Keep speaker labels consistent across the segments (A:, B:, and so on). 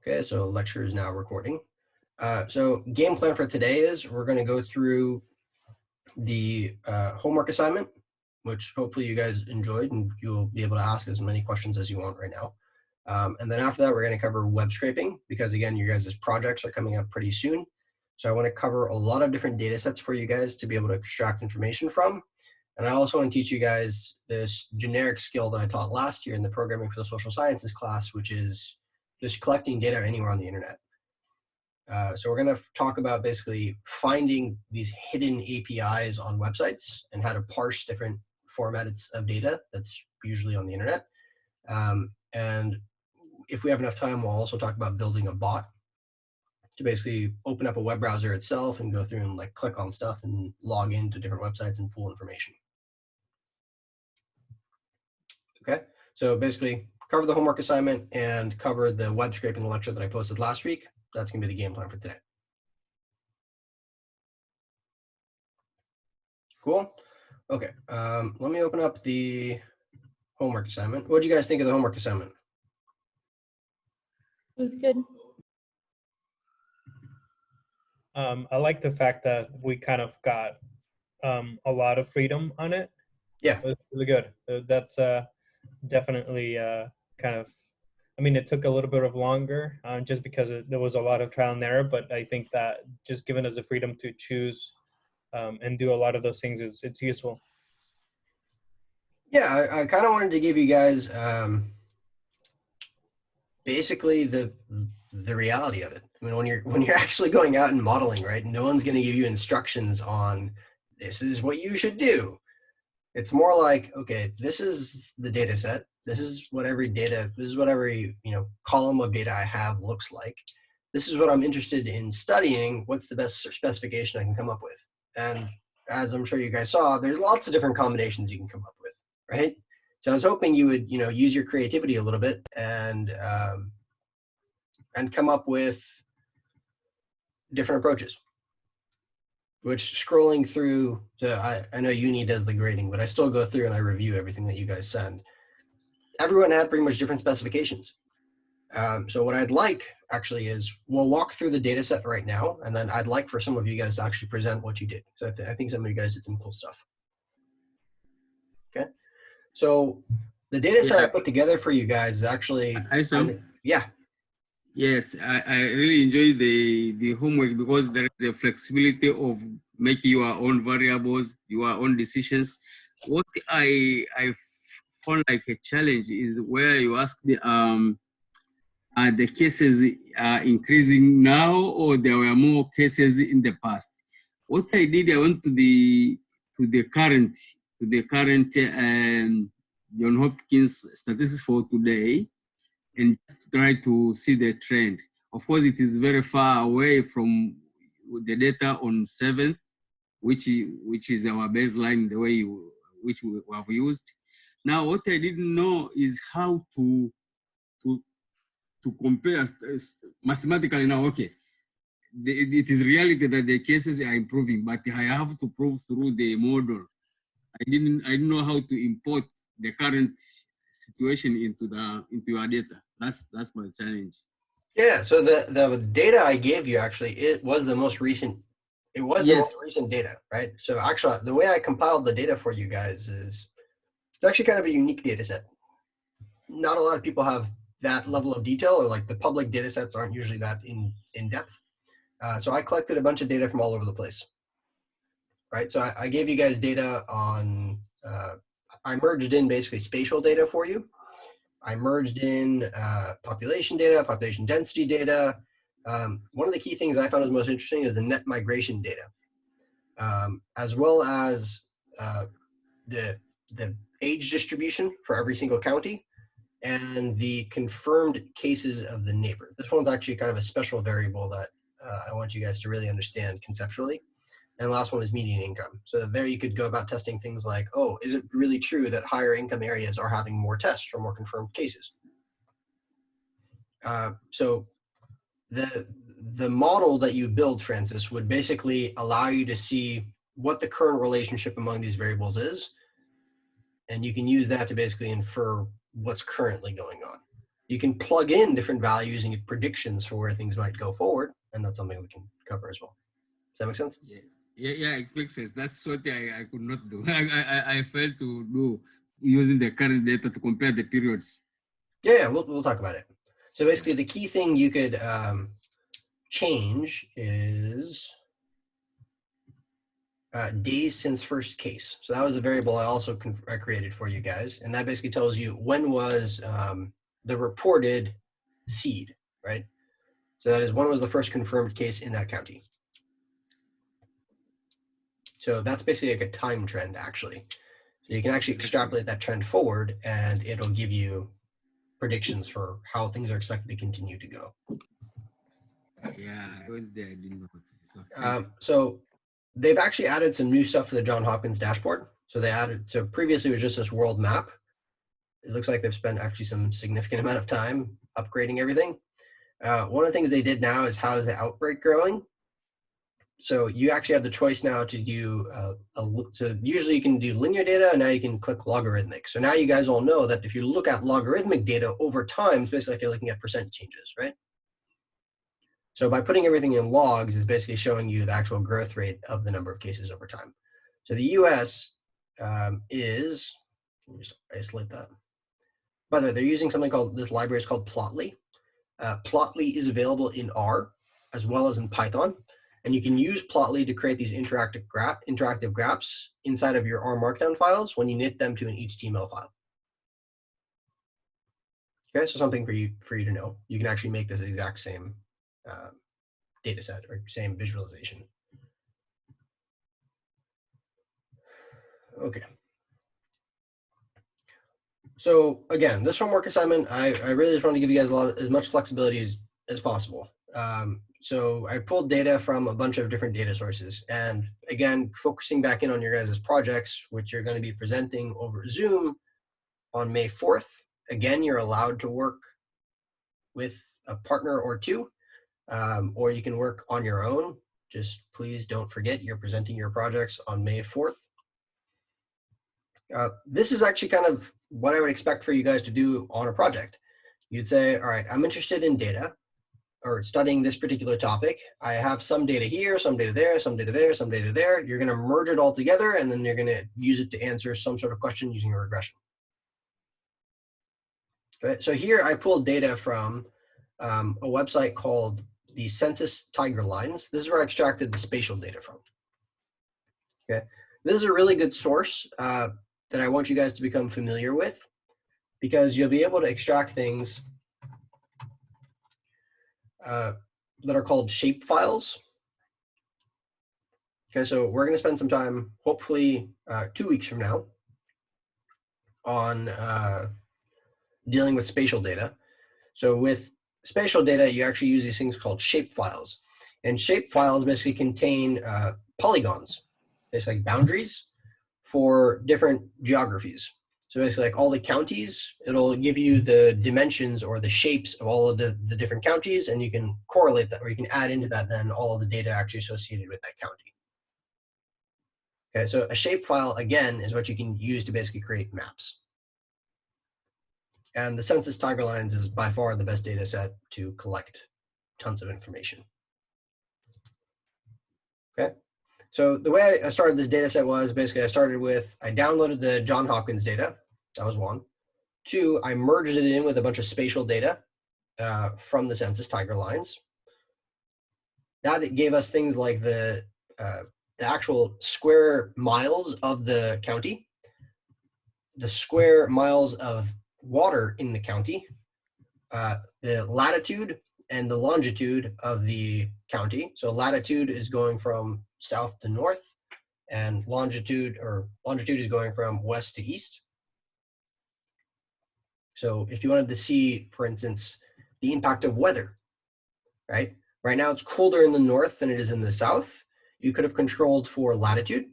A: Okay, so lecture is now recording. So game plan for today is we're going to go through the homework assignment, which hopefully you guys enjoyed and you'll be able to ask as many questions as you want right now. And then after that, we're going to cover web scraping because again, your guys' projects are coming up pretty soon. So I want to cover a lot of different data sets for you guys to be able to extract information from. And I also want to teach you guys this generic skill that I taught last year in the programming for the social sciences class, which is just collecting data anywhere on the internet. So we're going to talk about basically finding these hidden APIs on websites and how to parse different formats of data that's usually on the internet. And if we have enough time, we'll also talk about building a bot to basically open up a web browser itself and go through and like click on stuff and log into different websites and pull information. Okay, so basically cover the homework assignment and cover the web scraping lecture that I posted last week. That's going to be the game plan for today. Cool. Okay, let me open up the homework assignment. What do you guys think of the homework assignment?
B: It was good.
C: I like the fact that we kind of got a lot of freedom on it.
A: Yeah.
C: It was really good. That's definitely kind of, I mean, it took a little bit of longer just because there was a lot of trial and error, but I think that just giving us the freedom to choose and do a lot of those things, it's useful.
A: Yeah, I kind of wanted to give you guys basically the reality of it. I mean, when you're actually going out and modeling, right? No one's going to give you instructions on this is what you should do. It's more like, okay, this is the data set. This is what every column of data I have looks like. This is what I'm interested in studying. What's the best specification I can come up with? And as I'm sure you guys saw, there's lots of different combinations you can come up with, right? So I was hoping you would, use your creativity a little bit and come up with different approaches. Which scrolling through, I know Uni does the grading, but I still go through and I review everything that you guys send. Everyone had pretty much different specifications. So what I'd like actually is we'll walk through the data set right now, and then I'd like for some of you guys to actually present what you did. So I think some of you guys did some cool stuff. Okay. So the data set I put together for you guys is actually, yeah.
D: Yes, I really enjoy the homework because there is a flexibility of making your own variables, your own decisions. What I found like a challenge is where you ask are the cases increasing now or there were more cases in the past? What I did, I went to the current John Hopkins statistics for today and try to see the trend. Of course, it is very far away from the data on 7th, which is our baseline, the way which we have used. Now, what I didn't know is how to compare mathematically. Now, okay, it is reality that the cases are improving, but I have to prove through the model. I didn't know how to import the current situation into your data. That's my challenge.
A: Yeah, so the data I gave you actually, it was the most recent. It was the most recent data, right? So actually, the way I compiled the data for you guys is it's actually kind of a unique data set. Not a lot of people have that level of detail, or like the public data sets aren't usually that in depth. So I collected a bunch of data from all over the place, right? So I gave you guys data on, I merged in basically spatial data for you. I merged in population data, population density data. One of the key things I found was most interesting is the net migration data, as well as the age distribution for every single county and the confirmed cases of the neighbor. This one's actually kind of a special variable that I want you guys to really understand conceptually. And the last one is median income. So there you could go about testing things like, oh, is it really true that higher income areas are having more tests or more confirmed cases? So the model that you build, Francis, would basically allow you to see what the current relationship among these variables is. And you can use that to basically infer what's currently going on. you can plug in different values and get predictions for where things might go forward. And that's something we can cover as well. Does that make sense?
D: Yeah, it makes sense. That's what I could not do. I failed to do using the current data to compare the periods.
A: Yeah, we'll talk about it. So basically the key thing you could change is days since first case. So that was a variable I also created for you guys. And that basically tells you when was the reported seed, right? So that is when was the first confirmed case in that county. So that's basically like a time trend actually. So you can actually extrapolate that trend forward and it'll give you predictions for how things are expected to continue to go.
D: Yeah, I went there, I didn't know.
A: So they've actually added some new stuff to the Johns Hopkins dashboard. So they added, so previously it was just this world map. It looks like they've spent actually some significant amount of time upgrading everything. One of the things they did now is how is the outbreak growing? So you actually have the choice now to do, so usually you can do linear data and now you can click logarithmic. So now you guys all know that if you look at logarithmic data over time, it's basically like you're looking at percent changes, right? So by putting everything in logs is basically showing you the actual growth rate of the number of cases over time. So the US is, let me just isolate that. By the way, they're using something called, this library is called Plotly. Plotly is available in R as well as in Python. And you can use Plotly to create these interactive graphs inside of your R Markdown files when you knit them to an HTML file. Okay, so something for you to know. You can actually make this exact same data set or same visualization. Okay. So again, this homework assignment, I really just want to give you guys as much flexibility as possible. So I pulled data from a bunch of different data sources. And again, focusing back in on your guys' projects, which you're going to be presenting over Zoom on May 4th. Again, you're allowed to work with a partner or two, or you can work on your own. Just please don't forget you're presenting your projects on May 4th. This is actually kind of what I would expect for you guys to do on a project. You'd say, all right, I'm interested in data or studying this particular topic. I have some data here, some data there, some data there, some data there. You're going to merge it all together and then you're going to use it to answer some sort of question using a regression. Okay, so here I pulled data from a website called the Census Tiger Lines. This is where I extracted the spatial data from. Okay, this is a really good source that I want you guys to become familiar with because you'll be able to extract things that are called shape files. Okay, so we're going to spend some time, hopefully 2 weeks from now, on dealing with spatial data. So with spatial data, you actually use these things called shape files. And shape files basically contain polygons, basically like boundaries for different geographies. So basically like all the counties, it'll give you the dimensions or the shapes of all of the different counties, and you can correlate that, or you can add into that then all of the data actually associated with that county. Okay, so a shape file, again, is what you can use to basically create maps. And the Census Tiger Lines is by far the best data set to collect tons of information. Okay, so the way I started this data set was basically I downloaded the Johns Hopkins data. That was one. Two, I merged it in with a bunch of spatial data from the Census Tiger Lines. That gave us things like the actual square miles of the county, the square miles of water in the county, the latitude and the longitude of the county. So latitude is going from south to north, and longitude is going from west to east. So if you wanted to see, for instance, the impact of weather, right? Right now it's colder in the north than it is in the south. You could have controlled for latitude,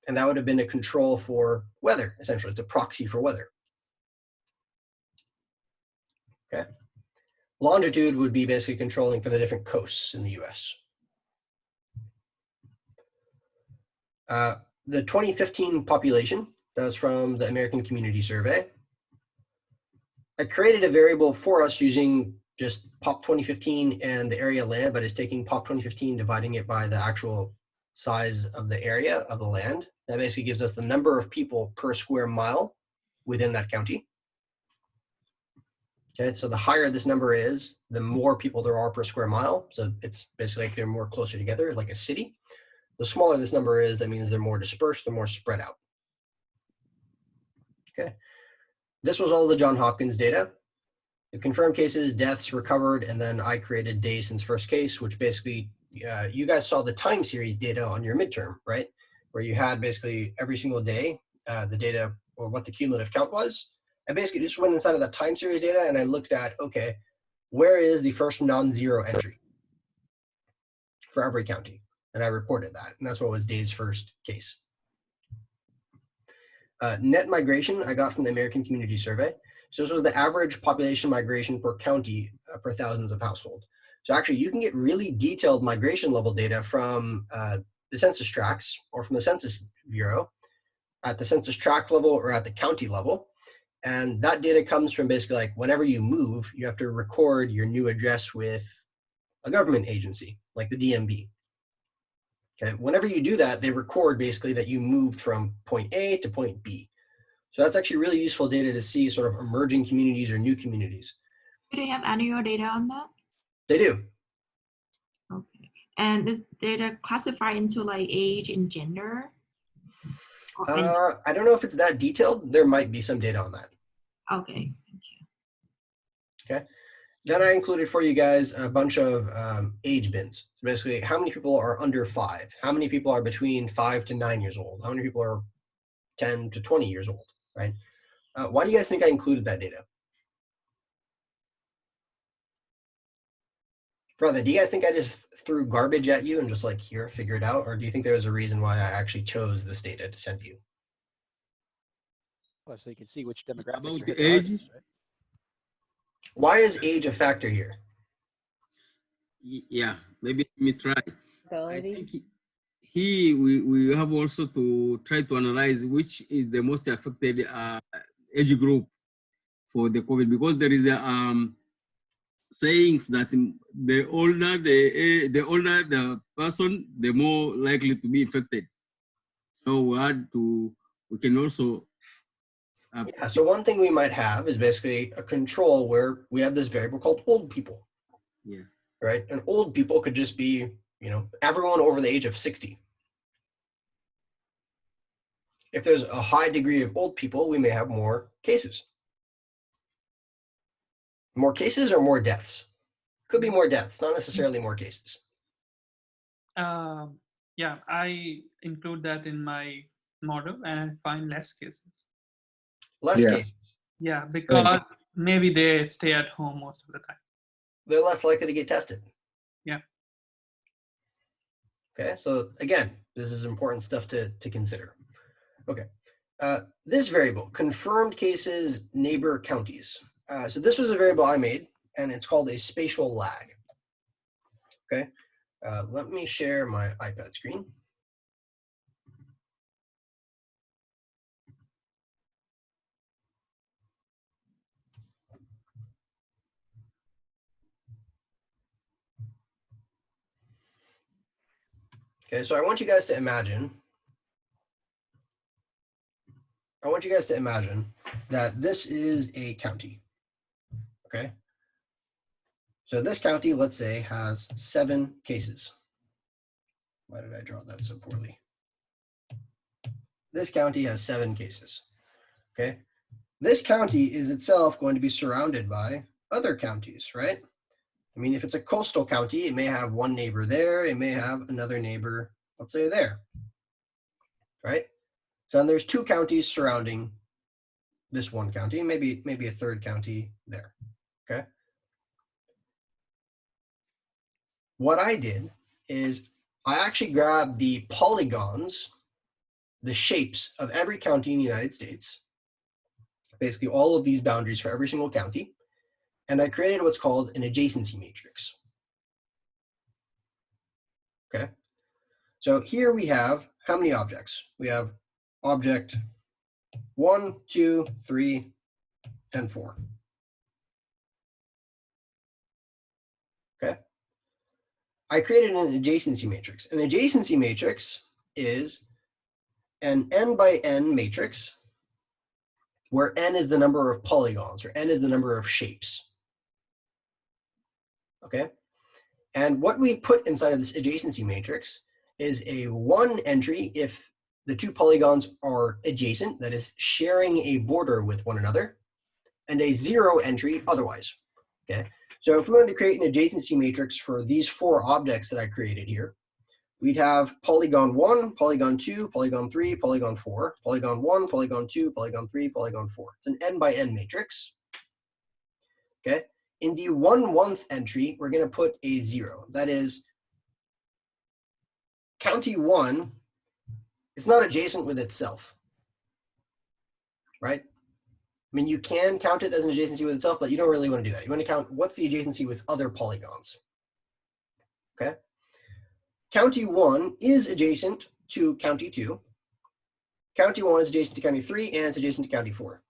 A: and that would have been a control for weather, essentially. It's a proxy for weather. Okay. Longitude would be basically controlling for the different coasts in the US. The 2015 population, that was from the American Community Survey. I created a variable for us using just pop 2015 and the area land, but it's taking pop 2015, dividing it by the actual size of the area of the land. That basically gives us the number of people per square mile within that county. Okay, so the higher this number is, the more people there are per square mile. So it's basically like they're more closer together, like a city. The smaller this number is, that means they're more dispersed, they're more spread out. Okay, this was all the Johns Hopkins data. The confirmed cases, deaths, recovered, and then I created days since first case, which basically, you guys saw the time series data on your midterm, right? Where you had basically every single day, the data or what the cumulative count was. I basically just went inside of that time series data and I looked at, okay, where is the first non-zero entry for every county? And I recorded that, and that's what was day's first case. Net migration I got from the American Community Survey. So this was the average population migration per county per thousands of households. So actually you can get really detailed migration level data from the census tracts or from the Census Bureau at the census tract level or at the county level. And that data comes from basically like whenever you move, you have to record your new address with a government agency like the DMV. Okay, whenever you do that, they record basically that you moved from point A to point B. So that's actually really useful data to see sort of emerging communities or new communities.
B: Do they have annual data on that?
A: They do.
B: Okay. And is data classified into like age and gender?
A: I don't know if it's that detailed. There might be some data on that.
B: Okay, thank you.
A: Okay. Then I included for you guys a bunch of age bins. So basically, how many people are under 5? How many people are between 5 to 9 years old? How many people are 10 to 20 years old, right? Why do you guys think I included that data? Brother, do you guys think I just threw garbage at you and just like, here, figure it out? Or do you think there was a reason why I actually chose this data to send you?
E: Well, so you can see which demographics
D: About
E: are
D: the
E: hit the
D: age?
E: hardest, right?
A: Why is age a factor here?
D: Yeah, maybe let me try. I
F: Ability.
D: think we have also to try to analyze which is the most affected age group for the COVID, because there is a sayings that the older the person, the more likely to be infected. So we can also
A: Yeah, so one thing we might have is basically a control where we have this variable called old people.
D: Yeah.
A: Right? And old people could just be, you know, everyone over the age of 60. If there's a high degree of old people, we may have more cases. More cases or more deaths? Could be more deaths, not necessarily more cases.
G: Yeah, I include that in my model and I find less cases.
A: Less cases.
G: Yeah, because maybe they stay at home most of the time.
A: They're less likely to get tested.
G: Yeah.
A: Okay, so again, this is important stuff to consider. Okay, this variable, confirmed cases, neighbor counties. So this was a variable I made, and it's called a spatial lag. Okay, let me share my iPad screen. Okay, so I want you guys to imagine that this is a county. Okay, so this county, let's say, has 7 cases. Why did I draw that so poorly? This county has 7 cases. Okay, this county is itself going to be surrounded by other counties, right? I mean, if it's a coastal county, it may have one neighbor there, it may have another neighbor, let's say there, right? So then there's 2 counties surrounding this one county, maybe a third county there, okay? What I did is I actually grabbed the polygons, the shapes of every county in the United States, basically all of these boundaries for every single county, and I created what's called an adjacency matrix. Okay, so here we have how many objects? We have object 1, 2, 3, and 4. Okay. I created an adjacency matrix. An adjacency matrix is an n by n matrix where n is the number of polygons, or n is the number of shapes. Okay. And what we put inside of this adjacency matrix is a 1 entry if the two polygons are adjacent, that is sharing a border with one another, and a 0 entry otherwise. Okay. So if we wanted to create an adjacency matrix for these 4 objects that I created here, we'd have polygon 1, polygon 2, polygon 3, polygon 4, polygon 1, polygon 2, polygon 3, polygon 4. It's an n by n matrix. Okay. In the 1/1 entry, we're going to put a 0. That is, county 1 is not adjacent with itself, right? I mean, you can count it as an adjacency with itself, but you don't really want to do that. You want to count what's the adjacency with other polygons. Okay. County 1 is adjacent to county 2. County 1 is adjacent to county 3, and it's adjacent to county 4.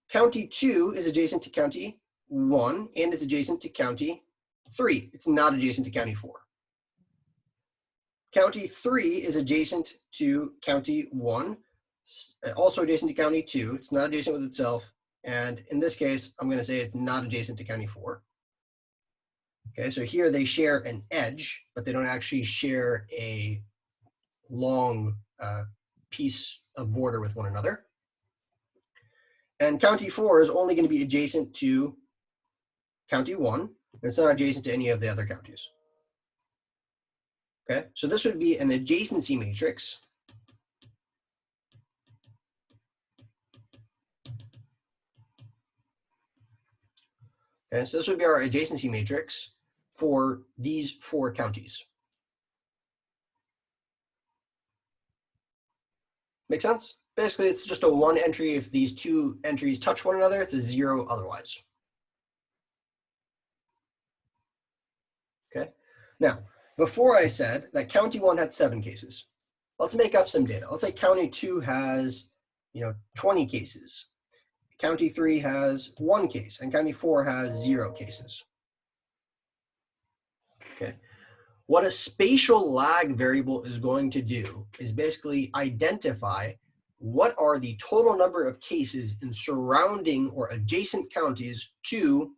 A: County 2 is adjacent to county 1, and it's adjacent to county 3. It's not adjacent to county 4. County 3 is adjacent to county 1, also adjacent to county 2. It's not adjacent with itself. And in this case, I'm going to say it's not adjacent to county 4. Okay, so here they share an edge, but they don't actually share a long piece of border with one another. And county 4 is only going to be adjacent to county 1. It's not adjacent to any of the other counties. Okay, so this would be an adjacency matrix. Okay, so this would be our adjacency matrix for these 4 counties. Make sense? Basically, it's just a 1 entry if these 2 entries touch one another. It's a 0 otherwise. Okay. Now, before I said that county 1 had 7 cases. Let's make up some data. Let's say county 2 has, 20 cases. County 3 has 1 case, and county 4 has 0 cases. Okay. What a spatial lag variable is going to do is basically identify what are the total number of cases in surrounding or adjacent counties to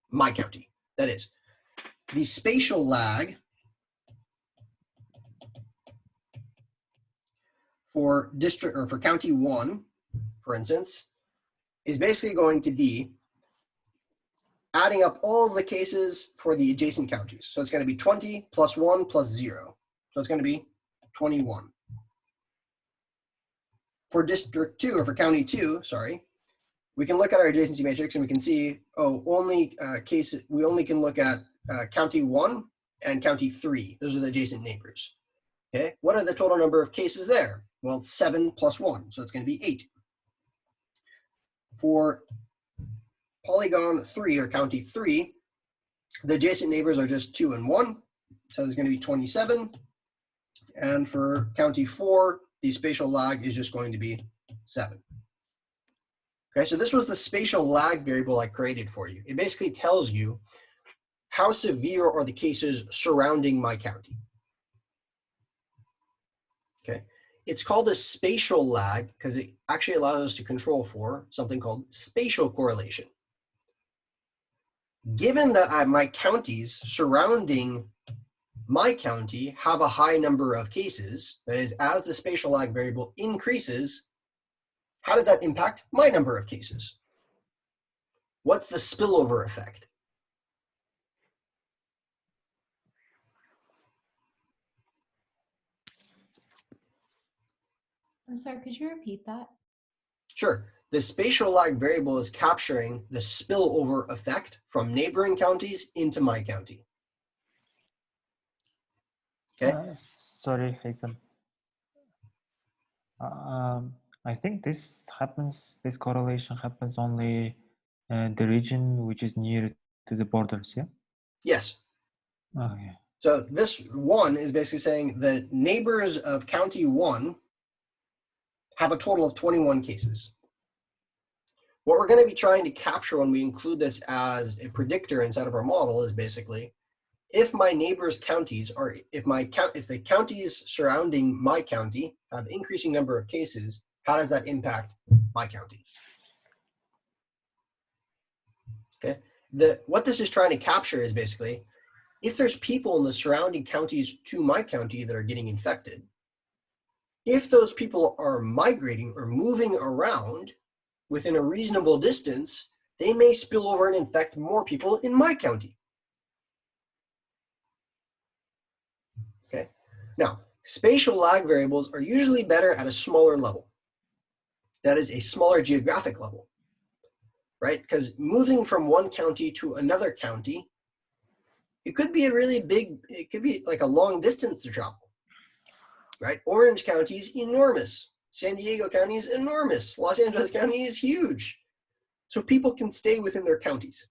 A: my county. That is, the spatial lag for district or for county 1, for instance, is basically going to be adding up all the cases for the adjacent counties. So it's going to be 20 plus 1 plus 0. So it's going to be 21. For district 2, or for county 2, sorry, we can look at our adjacency matrix and we can see, we only can look at county 1 and county 3. Those are the adjacent neighbors. Okay, what are the total number of cases there? Well, it's 7 plus 1, so it's going to be 8. For polygon 3, or county 3, the adjacent neighbors are just 2 and 1, so there's going to be 27. And for county 4, the spatial lag is just going to be 7. Okay, so this was the spatial lag variable I created for you. It basically tells you how severe are the cases surrounding my county. Okay, it's called a spatial lag because it actually allows us to control for something called spatial correlation. Given that my counties surrounding my county have a high number of cases, that is, as the spatial lag variable increases, how does that impact my number of cases? What's the spillover effect?
E: I'm sorry, could you repeat that?
A: Sure. The spatial lag variable is capturing the spillover effect from neighboring counties into my county. Okay.
F: Sorry, Haitham. I think this correlation happens only the region which is near to the borders, yeah?
A: Yes.
F: Okay.
A: So this 1 is basically saying the neighbors of county 1 have a total of 21 cases. What we're going to be trying to capture when we include this as a predictor inside of our model is basically, if my neighbors' counties are, if the counties surrounding my county have increasing number of cases, how does that impact my county? Okay. What this is trying to capture is basically, if there's people in the surrounding counties to my county that are getting infected, if those people are migrating or moving around within a reasonable distance, they may spill over and infect more people in my county. Okay. Now, spatial lag variables are usually better at a smaller level. That is a smaller geographic level, right? Because moving from one county to another county, it could be a really big, it could be like a long distance to travel, right? Orange County is enormous. San Diego County is enormous. Los Angeles County is huge. So people can stay within their counties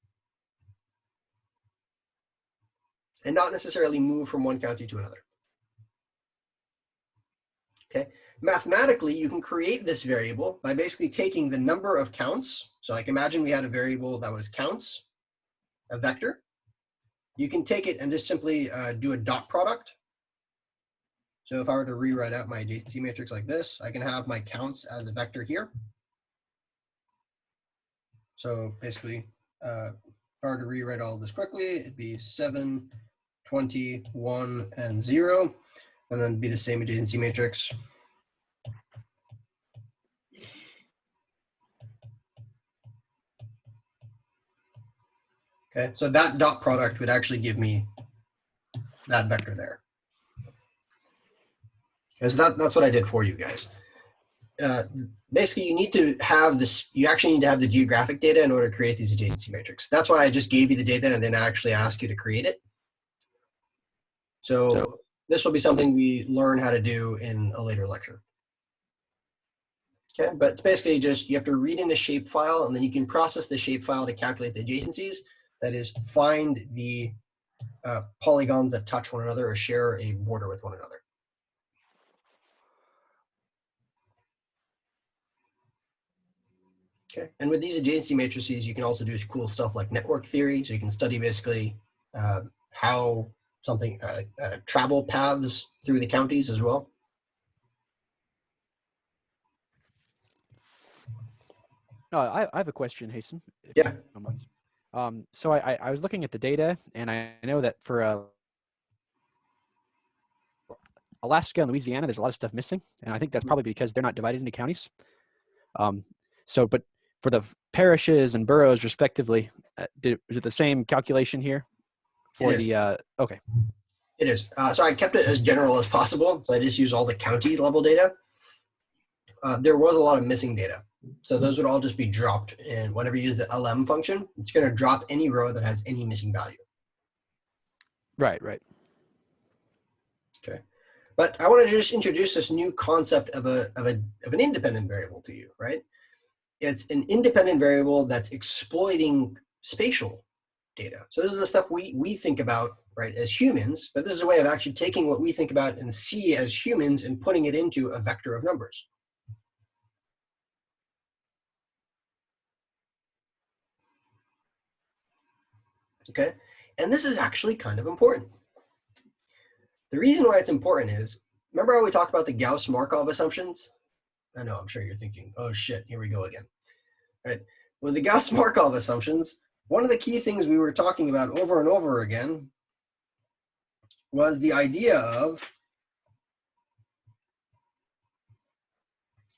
A: and not necessarily move from one county to another. Okay. Mathematically, you can create this variable by basically taking the number of counts. So like imagine we had a variable that was counts, a vector. You can take it and just simply do a dot product. So if I were to rewrite out my adjacency matrix like this, I can have my counts as a vector here. So basically, if I were to rewrite all this quickly, it'd be 7, 20, 1, and 0, and then be the same adjacency matrix. Okay, so that dot product would actually give me that vector there. Okay, so that's what I did for you guys. Basically, you need to have this, you actually need to have the geographic data in order to create these adjacency matrices. That's why I just gave you the data and didn't actually ask you to create it. So this will be something we learn how to do in a later lecture. Okay, but it's basically just, you have to read in a shapefile and then you can process the shapefile to calculate the adjacencies. That is, find the polygons that touch one another or share a border with one another. Okay, and with these adjacency matrices, you can also do cool stuff like network theory. So you can study basically how something, travel paths through the counties as well.
H: I have a question, Hasten.
A: Yeah.
H: So I was looking at the data, and I know that for Alaska and Louisiana, there's a lot of stuff missing, and I think that's probably because they're not divided into counties. But for the parishes and boroughs, respectively, is it the same calculation here? For the okay.
A: It is. So I kept it as general as possible. So I just use all the county level data. There was a lot of missing data. So those would all just be dropped. And whenever you use the LM function, it's going to drop any row that has any missing value.
H: Right.
A: Okay. But I want to just introduce this new concept of an independent variable to you, right? It's an independent variable that's exploiting spatial data. So this is the stuff we think about, right, as humans, but this is a way of actually taking what we think about and see as humans and putting it into a vector of numbers. Okay, and this is actually kind of important. The reason why it's important is, remember how we talked about the Gauss-Markov assumptions? I know, I'm sure you're thinking, oh shit, here we go again. Right? With the Gauss-Markov assumptions, one of the key things we were talking about over and over again was the idea of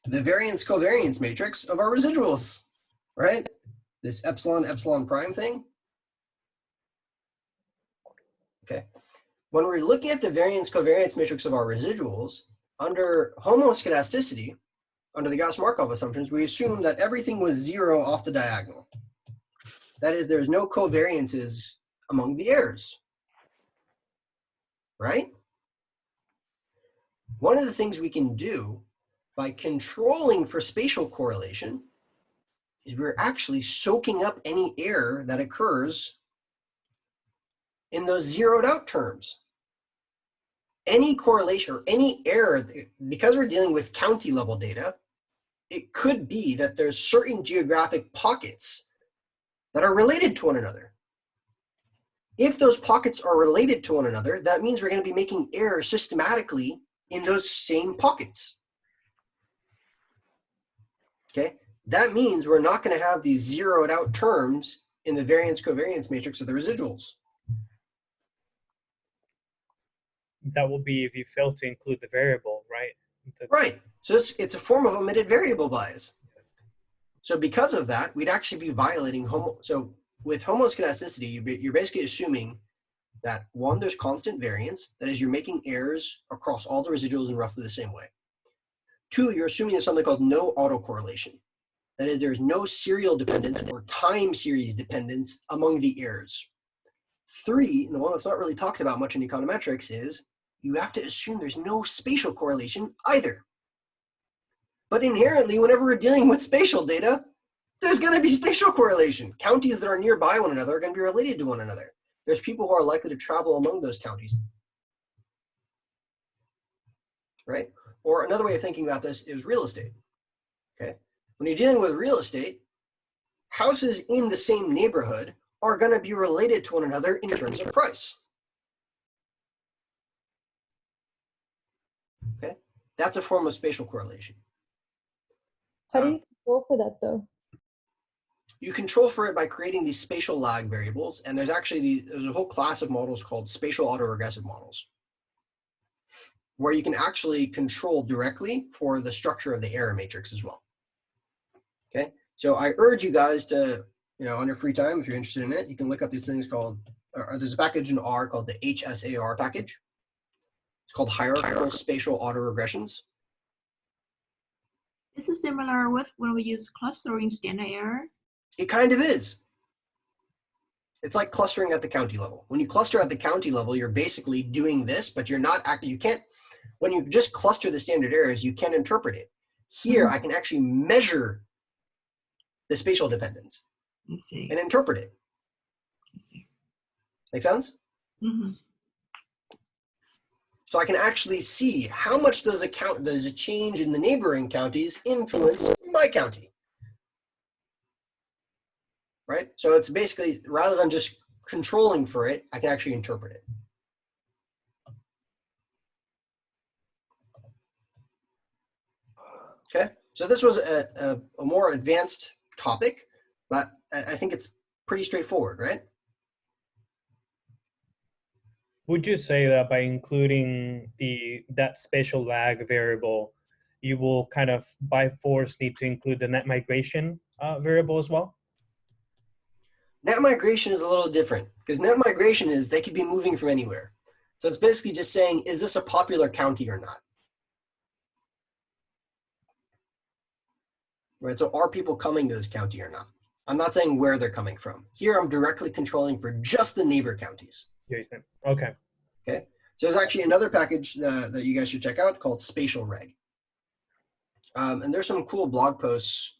A: the variance-covariance matrix of our residuals, right? This epsilon prime thing. Okay. When we're looking at the variance-covariance matrix of our residuals, under homoscedasticity, under the Gauss-Markov assumptions, we assume that everything was 0 off the diagonal. That is, there's no covariances among the errors, right? One of the things we can do by controlling for spatial correlation is we're actually soaking up any error that occurs in those zeroed out terms. Any correlation or any error, because we're dealing with county level data, it could be that there's certain geographic pockets that are related to one another. If those pockets are related to one another, that means we're going to be making errors systematically in those same pockets. Okay, that means we're not going to have these zeroed out terms in the variance covariance matrix of the residuals.
C: That will be if you fail to include the variable, right?
A: Right. So it's a form of omitted variable bias. So because of that, we'd actually be violating so with homoscedasticity, you're basically assuming that one, there's constant variance. That is, you're making errors across all the residuals in roughly the same way. Two, you're assuming there's something called no autocorrelation. That is, there's no serial dependence or time series dependence among the errors. Three, and the one that's not really talked about much in econometrics, is you have to assume there's no spatial correlation either. But inherently, whenever we're dealing with spatial data, there's going to be spatial correlation. Counties that are nearby one another are going to be related to one another. There's people who are likely to travel among those counties. Right? Or another way of thinking about this is real estate. Okay? When you're dealing with real estate, houses in the same neighborhood are going to be related to one another in terms of price. Okay? That's a form of spatial correlation.
I: How do you control for that though?
A: You control for it by creating these spatial lag variables, and there's actually there's a whole class of models called spatial autoregressive models, where you can actually control directly for the structure of the error matrix as well. Okay, so I urge you guys to, on your free time, if you're interested in it, you can look up these things called, or there's a package in R called the HSAR package. It's called hierarchical spatial autoregressions.
B: This is similar with when we use clustering standard error.
A: It kind of is. It's like clustering at the county level. When you cluster at the county level, you're basically doing this, but you're not acting. You can't, when you just cluster the standard errors, you can't interpret it. Here, I can actually measure the spatial dependence and interpret it. Make sense?
B: Mm-hmm.
A: So I can actually see how much does a change in the neighboring counties influence my county. Right? So it's basically, rather than just controlling for it, I can actually interpret it. Okay, so this was a more advanced topic, but I think it's pretty straightforward, right?
C: Would you say that by including that spatial lag variable, you will kind of by force need to include the net migration variable as well?
A: Net migration is a little different, because net migration is they could be moving from anywhere. So it's basically just saying, is this a popular county or not? Right, so are people coming to this county or not? I'm not saying where they're coming from. Here I'm directly controlling for just the neighbor counties.
C: Okay.
A: Okay, so there's actually another package that you guys should check out called Spatial Reg. And there's some cool blog posts.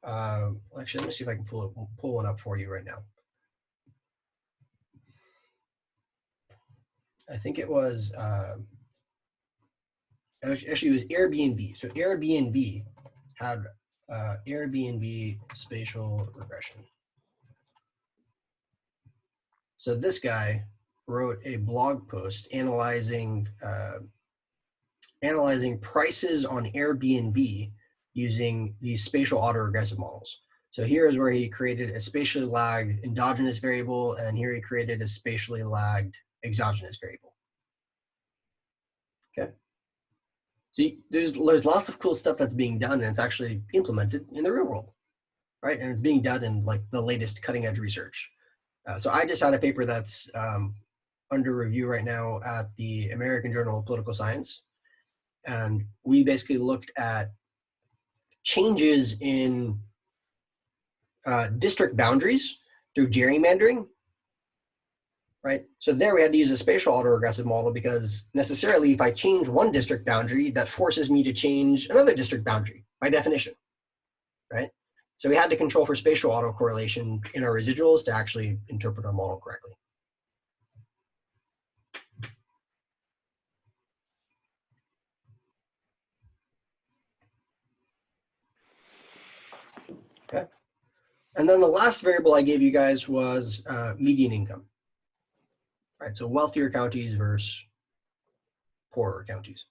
A: Actually, let me see if I can pull one up for you right now. I think it was, actually it was Airbnb. So Airbnb had Airbnb spatial regression. So this guy wrote a blog post analyzing prices on Airbnb using these spatial autoregressive models. So here is where he created a spatially lagged endogenous variable, and here he created a spatially lagged exogenous variable. Okay. So there's lots of cool stuff that's being done, and it's actually implemented in the real world, right? And it's being done in like the latest cutting edge research. So I just had a paper that's under review right now at the American Journal of Political Science. And we basically looked at changes in district boundaries through gerrymandering, right? So there we had to use a spatial autoregressive model, because necessarily if I change one district boundary, that forces me to change another district boundary by definition, right? So we had to control for spatial autocorrelation in our residuals to actually interpret our model correctly. Okay. And then the last variable I gave you guys was median income. Right, so wealthier counties versus poorer counties.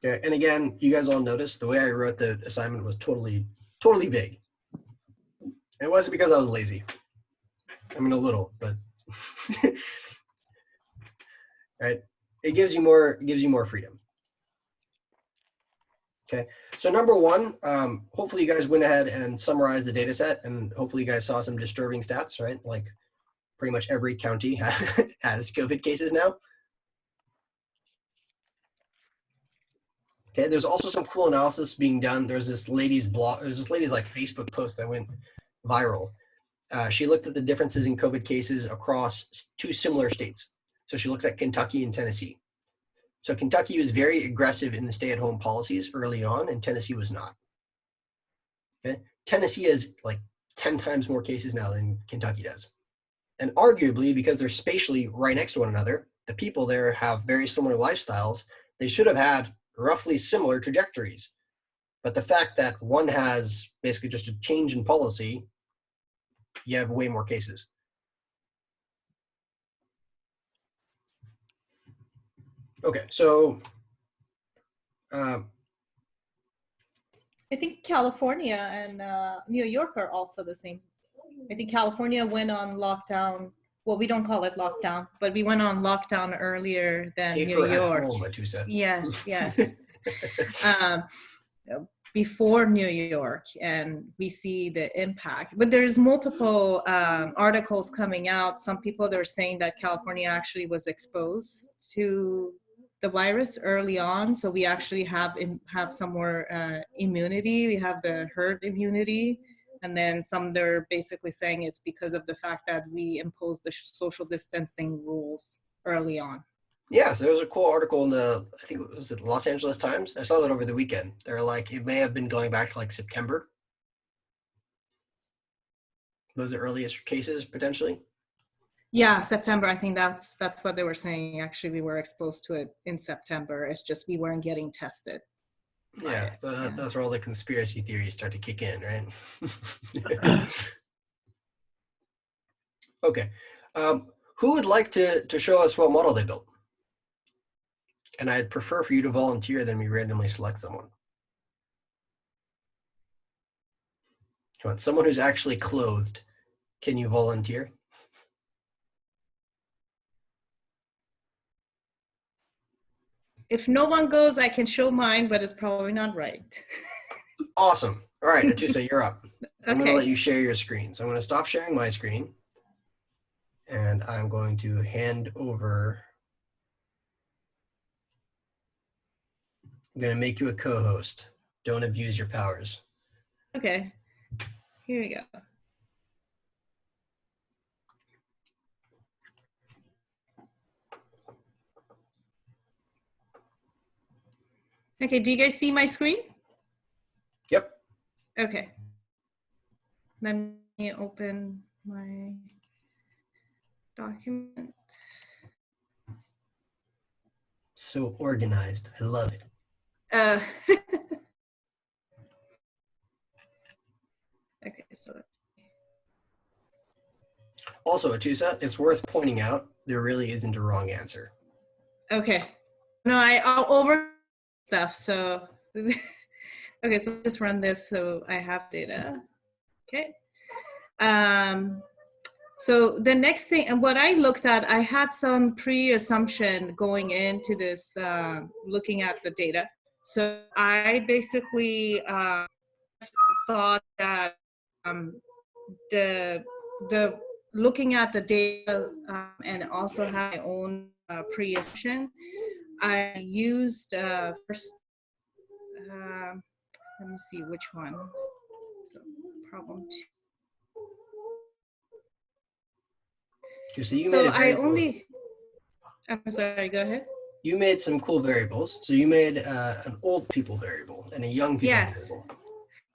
A: Okay, and again, you guys all noticed the way I wrote the assignment was totally vague. It wasn't because I was lazy. I mean, a little, but right, it gives you more freedom. Okay, so number one, hopefully you guys went ahead and summarized the data set, and hopefully you guys saw some disturbing stats, right? Like pretty much every county has COVID cases now. Okay, there's also some cool analysis being done. There's this lady's blog, there's this lady's like Facebook post that went viral. She looked at the differences in COVID cases across 2 similar states. So she looked at Kentucky and Tennessee. So Kentucky was very aggressive in the stay-at-home policies early on, and Tennessee was not. Okay? Tennessee has like 10 times more cases now than Kentucky does. And arguably, because they're spatially right next to one another, the people there have very similar lifestyles. They should have had roughly similar trajectories. But the fact that one has basically just a change in policy, you have way more cases. Okay, so
E: I think California and New York are also the same. I think California went on lockdown. Well, we don't call it lockdown, but we went on lockdown earlier than
A: safer
E: New York.
A: at home, Atusa.
E: Yes, yes. Before New York, and we see the impact. But there's multiple articles coming out. Some people, they're saying that California actually was exposed to the virus early on, so we actually have some more immunity. We have the herd immunity, and then some they're basically saying it's because of the fact that we imposed the social distancing rules early on.
A: Yeah, so there was a cool article in the, I think it was the Los Angeles Times. I saw that over the weekend. They're like, it may have been going back to like September. Those are the earliest cases potentially.
E: Yeah, September. I think that's what they were saying. Actually, we were exposed to it in September. It's just we weren't getting tested.
A: Yeah, so that's where all the conspiracy theories start to kick in, right? Okay. Who would like to show us what model they built? And I'd prefer for you to volunteer than we randomly select someone. Come on, someone who's actually clothed. Can you volunteer?
E: If no one goes, I can show mine, but it's probably not right.
A: Awesome. All right, Atusa, you're up. I'm going to
E: Okay.
A: let you share your screen. So I'm going to stop sharing my screen. And I'm going to hand over. I'm going to make you a co-host. Don't abuse your powers.
E: Okay. Here we go. Okay, do you guys see my screen?
A: Yep.
E: Okay. Let me open my document.
A: So organized. I love it.
E: Okay, so.
A: Also, Atusa, it's worth pointing out there really isn't a wrong answer.
E: Okay. No, I'll over stuff. So, okay, so just run this so I have data. Okay. So the next thing, and what I looked at, I had some pre-assumption going into this, looking at the data. So I basically thought that the looking at the data and also have my own pre-assumption, I used first, let me see which one. So problem 2.
A: So
E: I only, I'm sorry, go ahead.
A: You made some cool variables. So you made an old people variable and a young people variable.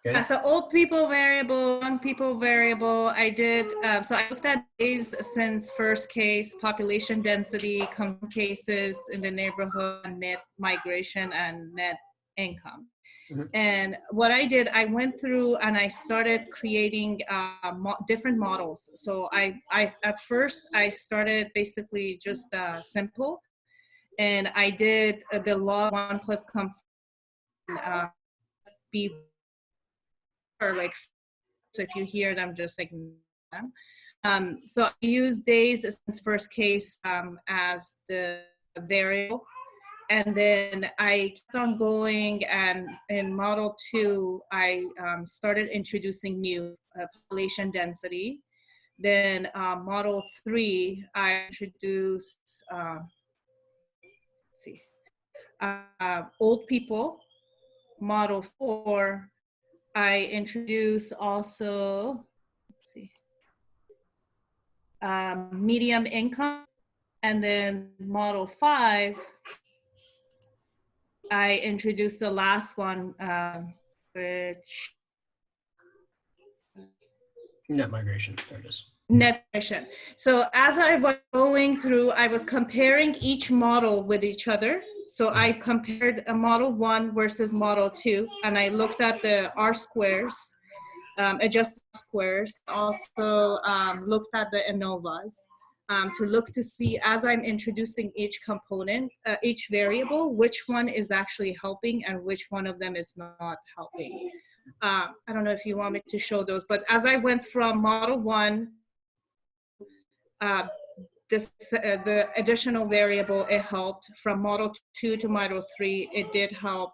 A: Okay.
E: So old people variable, young people variable. I did, so I looked at days since first case, population density, cases in the neighborhood, net migration, and net income.
A: Mhm.
E: And what I did, I went through and I started creating different models. So I at first I started basically just simple, and I did the log 1 plus be or like, so if you hear them, just ignore them. So I use days since first case as the variable. And then I kept on going, and in model 2, I started introducing new population density. Then model 3, I introduced, let's see, old people. Model 4, I introduced also, let's see, medium income. And then model 5, I introduced the last one, which
A: Net migration. There it is.
E: net migration. So as I was going through, I was comparing each model with each other. So I compared a model 1 versus model 2, and I looked at the R squares, adjusted squares, also looked at the ANOVAs. To look to see, as I'm introducing each component, each variable, which one is actually helping and which one of them is not helping. I don't know if you want me to show those, but as I went from model 1, the additional variable, it helped. From model 2 to model 3, it did help.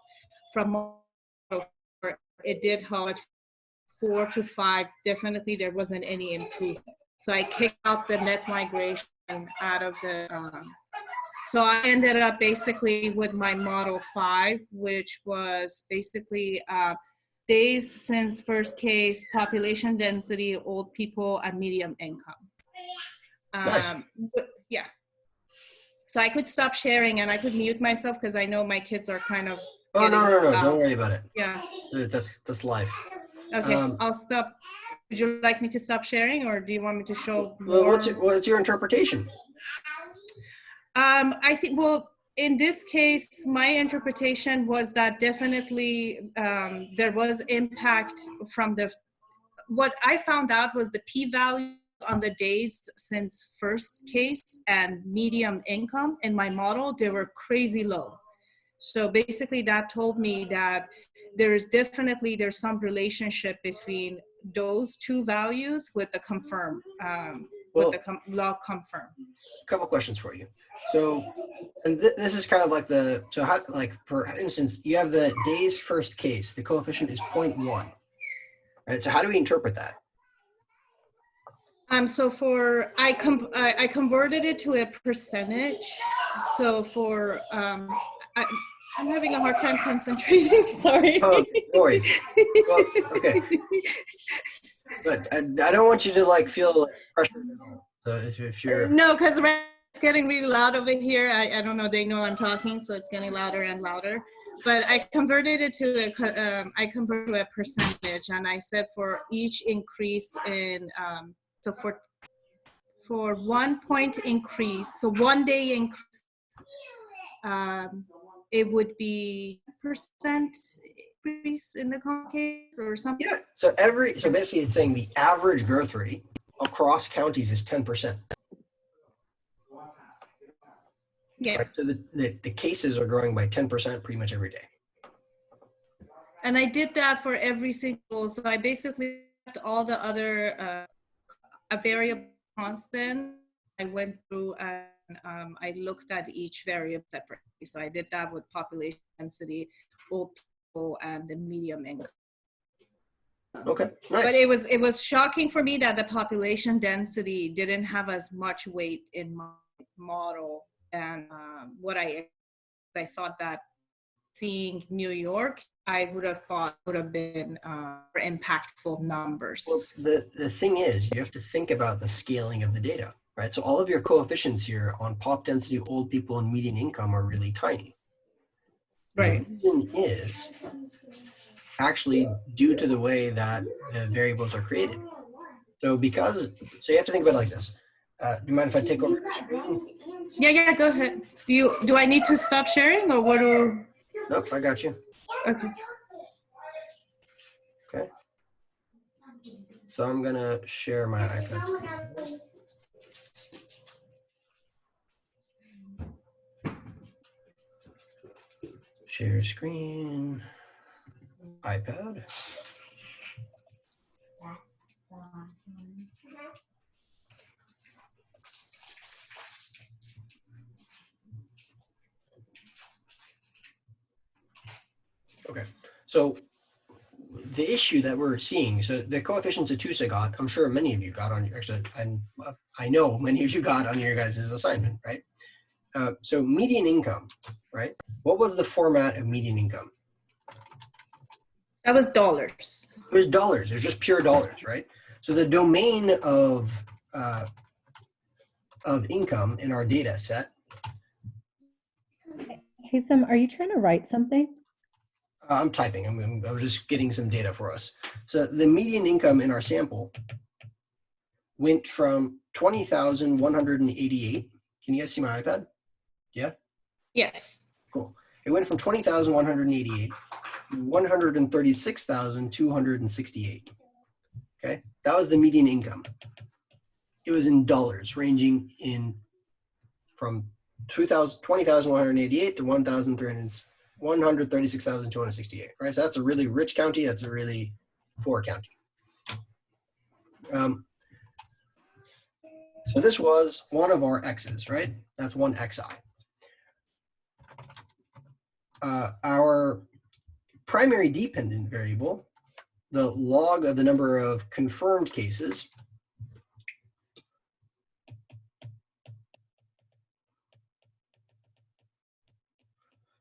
E: From model 4, it did help. 4 to 5, definitely there wasn't any improvement. So I kicked out the net migration out of the, so I ended up basically with my model 5, which was basically days since first case, population density, old people, and medium income.
A: Nice.
E: Yeah. So I could stop sharing and I could mute myself because I know my kids are kind of.
A: Oh, no. Don't worry about it.
E: Yeah.
A: That's life.
E: Okay, I'll stop. Would you like me to stop sharing, or do you want me to show
A: Well,
E: more?
A: what's your interpretation?
E: I think, well, in this case, my interpretation was that definitely there was impact from what I found out was the p-value on the days since first case and medium income in my model, they were crazy low. So basically that told me that there's some relationship between those two values with the confirm, with the log confirm.
A: A couple questions for you. So, and this is kind of like like for instance, you have the days first case, the coefficient is 0.1. Right, so how do we interpret that?
E: So I converted it to a percentage. So for, I'm having a hard time concentrating, sorry.
A: Oh, no worries. Well, okay. But I don't want you to like feel like pressure at all. So if you're.
E: No, because it's getting really loud over here. I don't know, they know I'm talking, so it's getting louder and louder. But I converted it to a percentage, and I said for each increase in, so for 1 point increase, so 1 day increase, it would be percent increase in the case or something.
A: Yeah. So basically it's saying the average growth rate across counties is 10%.
E: Yeah.
A: Right? So the cases are growing by 10% pretty much every day.
E: And I did that for every single, so I basically left all the other variable constant. I went through and I looked at each variable separately. So I did that with population density, old people, and the medium income.
A: Okay, nice.
E: But it was shocking for me that the population density didn't have as much weight in my model, and what I thought that seeing New York, I would have thought would have been impactful numbers.
A: Well, the thing is, you have to think about the scaling of the data, right? So all of your coefficients here on pop density, old people, and median income are really tiny.
E: Right.
A: The reason is actually due to the way that the variables are created. So you have to think about it like this. Do you mind if I take over your screen?
E: Yeah, go ahead. Do I need to stop sharing, or what do?
A: Nope, I got you.
E: Okay.
A: Okay. So I'm gonna share my iPad screen. Share screen, iPad. Okay, so the issue that we're seeing, so the coefficients of Tusa got, I'm sure many of you got on, actually, I know many of you got on your guys' assignment, right? So median income, right? What was the format of median income?
E: That was dollars.
A: It was dollars. It was just pure dollars, right? So the domain of income in our data set.
I: Hey, Sam, are you trying to write something?
A: I'm typing. I was just getting some data for us. So the median income in our sample went from 20,188. Can you guys see my iPad? Yeah?
E: Yes.
A: Cool. It went from 20,188 to 136,268. Okay? That was the median income. It was in dollars, ranging in from 20,188 to 136,268. Right? So that's a really rich county. That's a really poor county. So this was one of our x's, right? That's one xi. Our primary dependent variable, the log of the number of confirmed cases,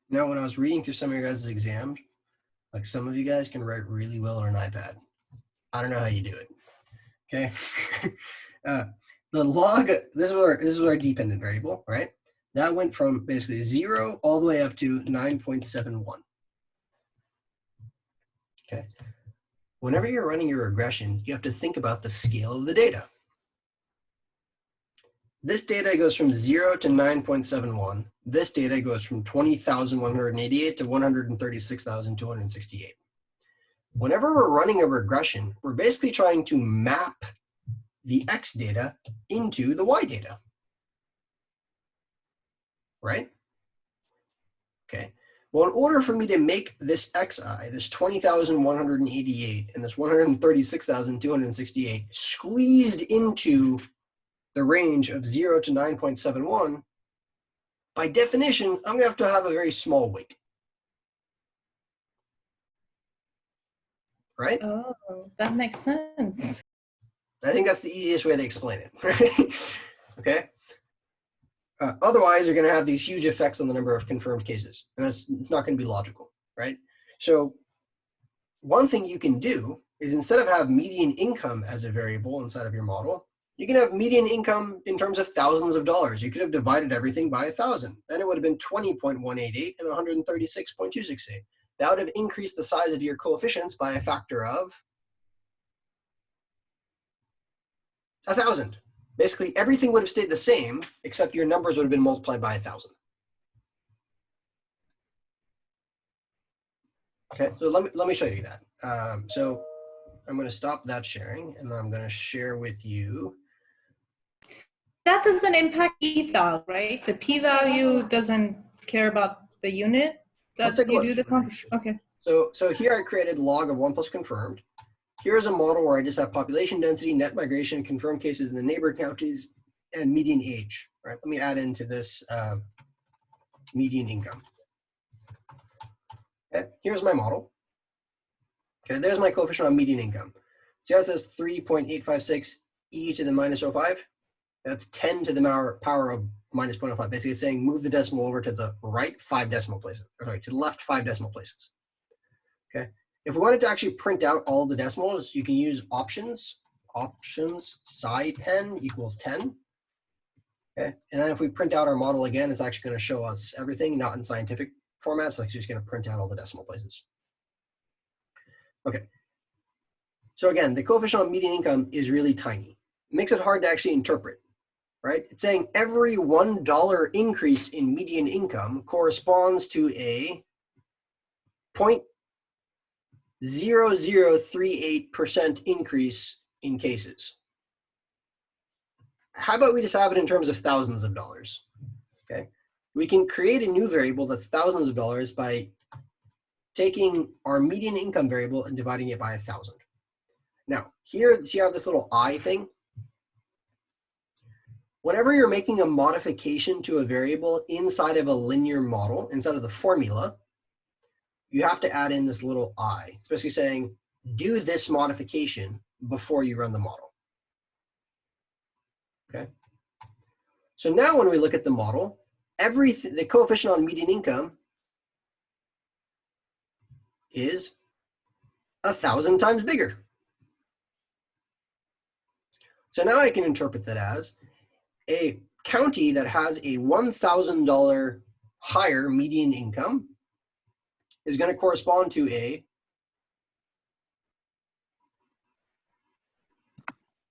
A: now when I was reading through some of your guys' exams, like some of you guys can write really well on an iPad. I don't know how you do it. Okay. The log, this is our dependent variable, right? That went from basically 0 all the way up to 9.71. Okay. Whenever you're running your regression, you have to think about the scale of the data. This data goes from 0 to 9.71. This data goes from 20,188 to 136,268. Whenever we're running a regression, we're basically trying to map the X data into the Y data. Right? Okay. Well, in order for me to make this XI, this 20,188 and this 136,268 squeezed into the range of 0 to 9.71, by definition, I'm going to have a very small weight. Right?
E: Oh, that makes sense.
A: I think that's the easiest way to explain it. Right? Okay. Otherwise, you're going to have these huge effects on the number of confirmed cases, and it's not going to be logical, right? So one thing you can do is instead of have median income as a variable inside of your model, you can have median income in terms of thousands of dollars. You could have divided everything by 1,000. Then it would have been 20.188 and 136.268. That would have increased the size of your coefficients by a factor of 1,000. Basically, everything would have stayed the same, except your numbers would have been multiplied by 1,000. Okay, so let me show you that. So I'm going to stop that sharing, and I'm going to share with you.
E: That doesn't impact p-value, right? The p-value doesn't care about the unit that you do the conversion. Okay.
A: So here I created log of 1 plus confirmed. Here's a model where I just have population density, net migration, confirmed cases in the neighbor counties, and median age. Right? Let me add into this median income. Okay, here's my model. Okay, there's my coefficient on median income. See how it says 3.856 e to the minus 0.05? That's 10 to the power of minus 0.05. Basically, it's saying move the decimal over to the right 5 decimal places, or sorry, to the left 5 decimal places. Okay. If we wanted to actually print out all the decimals, you can use options sci-pen equals 10. Okay. And then if we print out our model again, it's actually going to show us everything, not in scientific formats. Like it's just going to print out all the decimal places. Okay. So again, the coefficient of median income is really tiny. It makes it hard to actually interpret, right? It's saying every $1 increase in median income corresponds to a 0.0038% increase in cases. How about we just have it in terms of thousands of dollars? Okay, we can create a new variable that's thousands of dollars by taking our median income variable and dividing it by 1,000. Now, here, see how this little I thing? Whenever you're making a modification to a variable inside of a linear model, inside of the formula, you have to add in this little I. It's basically saying, do this modification before you run the model. Okay. So now when we look at the model, the coefficient on median income is 1,000 times bigger. So now I can interpret that as a county that has a $1,000 higher median income is going to correspond to a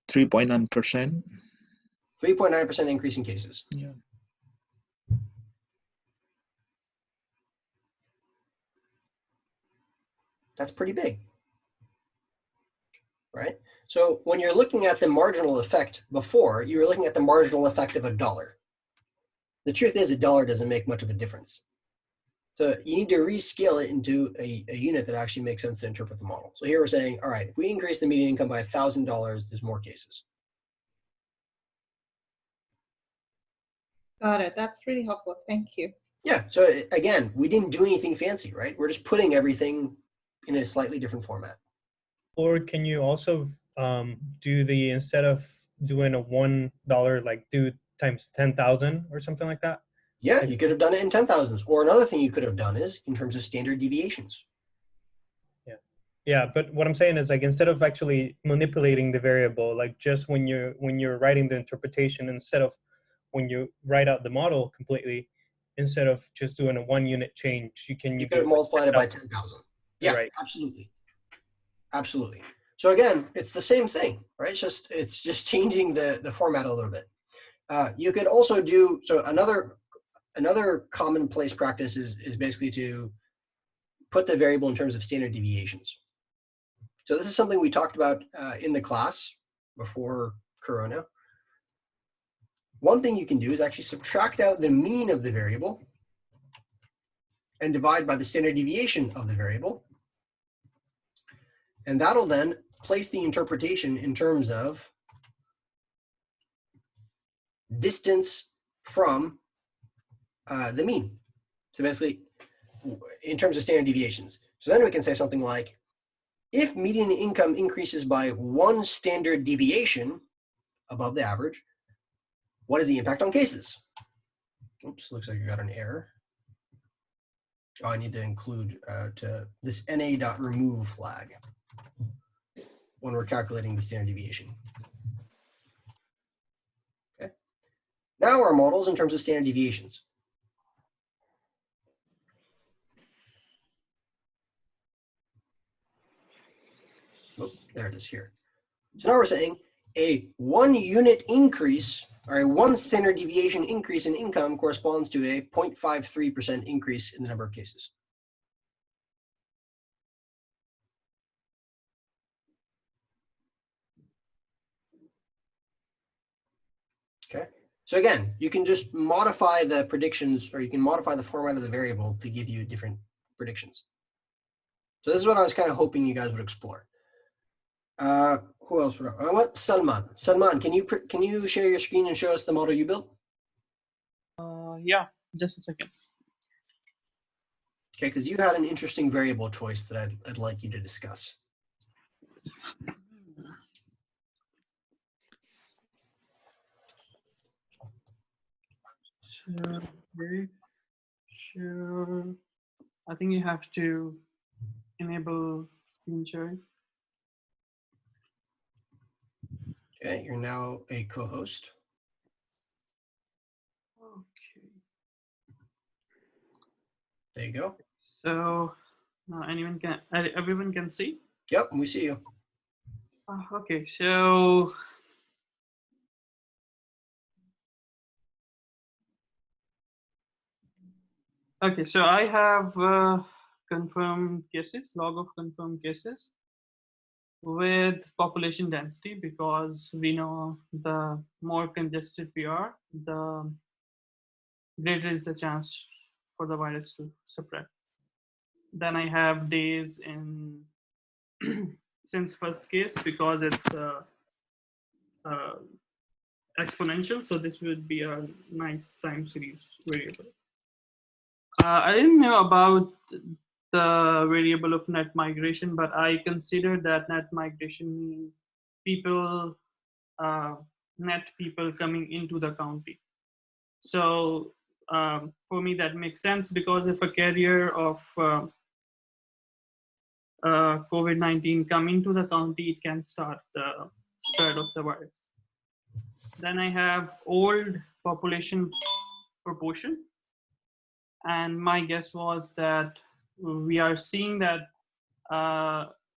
J: 3.9%.
A: 3.9% increase in cases.
J: Yeah.
A: That's pretty big, right? So when you're looking at the marginal effect before, you were looking at the marginal effect of $1. The truth is $1 doesn't make much of a difference. So you need to rescale it into a unit that actually makes sense to interpret the model. So here we're saying, all right, if we increase the median income by $1,000, there's more cases.
E: Got it. That's really helpful. Thank you.
A: Yeah, so again, we didn't do anything fancy, right? We're just putting everything in a slightly different format.
C: Or can you also do the, instead of doing a $1, like do times 10,000 or something like that?
A: Yeah, you could have done it in 10,000s. Or another thing you could have done is in terms of standard deviations.
C: Yeah, yeah. But what I'm saying is, like, instead of actually manipulating the variable, like just when you're writing the interpretation, instead of when you write out the model completely, instead of just doing a 1 unit change, you could
A: have multiplied it by 10,000. Yeah,
C: right.
A: Absolutely. Absolutely. So again, it's the same thing, right? It's just changing the format a little bit. You could also do, so another commonplace practice is basically to put the variable in terms of standard deviations. So this is something we talked about in the class before Corona. One thing you can do is actually subtract out the mean of the variable and divide by the standard deviation of the variable. And that'll then place the interpretation in terms of distance from the mean. So basically, in terms of standard deviations. So then we can say something like, if median income increases by 1 standard deviation above the average, what is the impact on cases? Oops, looks like I got an error. Oh, I need to include to this na.remove flag when we're calculating the standard deviation. Okay. Now our models in terms of standard deviations. Oh, there it is here. So now we're saying a 1 unit increase, or a 1 standard deviation increase in income corresponds to a 0.53% increase in the number of cases. Okay, so again, you can just modify the predictions, or you can modify the format of the variable to give you different predictions. So this is what I was kind of hoping you guys would explore. Who else? I want Salman. Salman, can you share your screen and show us the model you built?
G: Yeah, just a second.
A: Okay, because you had an interesting variable choice that I'd like you to discuss.
G: Okay, sure. I think you have to enable screen sharing.
A: Okay, you're now a co-host.
G: Okay.
A: There you go.
G: So everyone can see?
A: Yep, we see you.
G: Okay, so I have confirmed cases, log of confirmed cases with population density, because we know the more congested we are, the greater is the chance for the virus to spread. Then I have days in since first case, because it's exponential, so this would be a nice time series variable. I didn't know about the variable of net migration, but I consider that net migration means people, net people coming into the county. So for me, that makes sense, because if a carrier of COVID-19 come into the county, it can start the spread of the virus. Then I have old population proportion. And my guess was that we are seeing that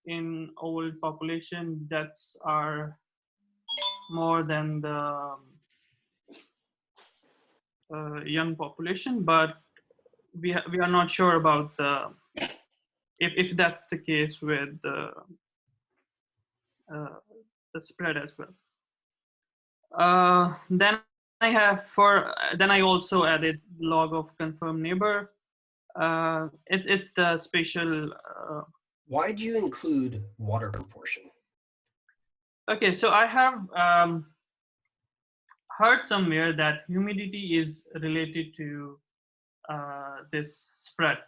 G: in old population, deaths are more than the young population, but we are not sure about the if that's the case with the spread as well. Then I also added log of confirmed neighbor. It's the spatial.
A: Why do you include water proportion?
G: Okay, so I have heard somewhere that humidity is related to this spread.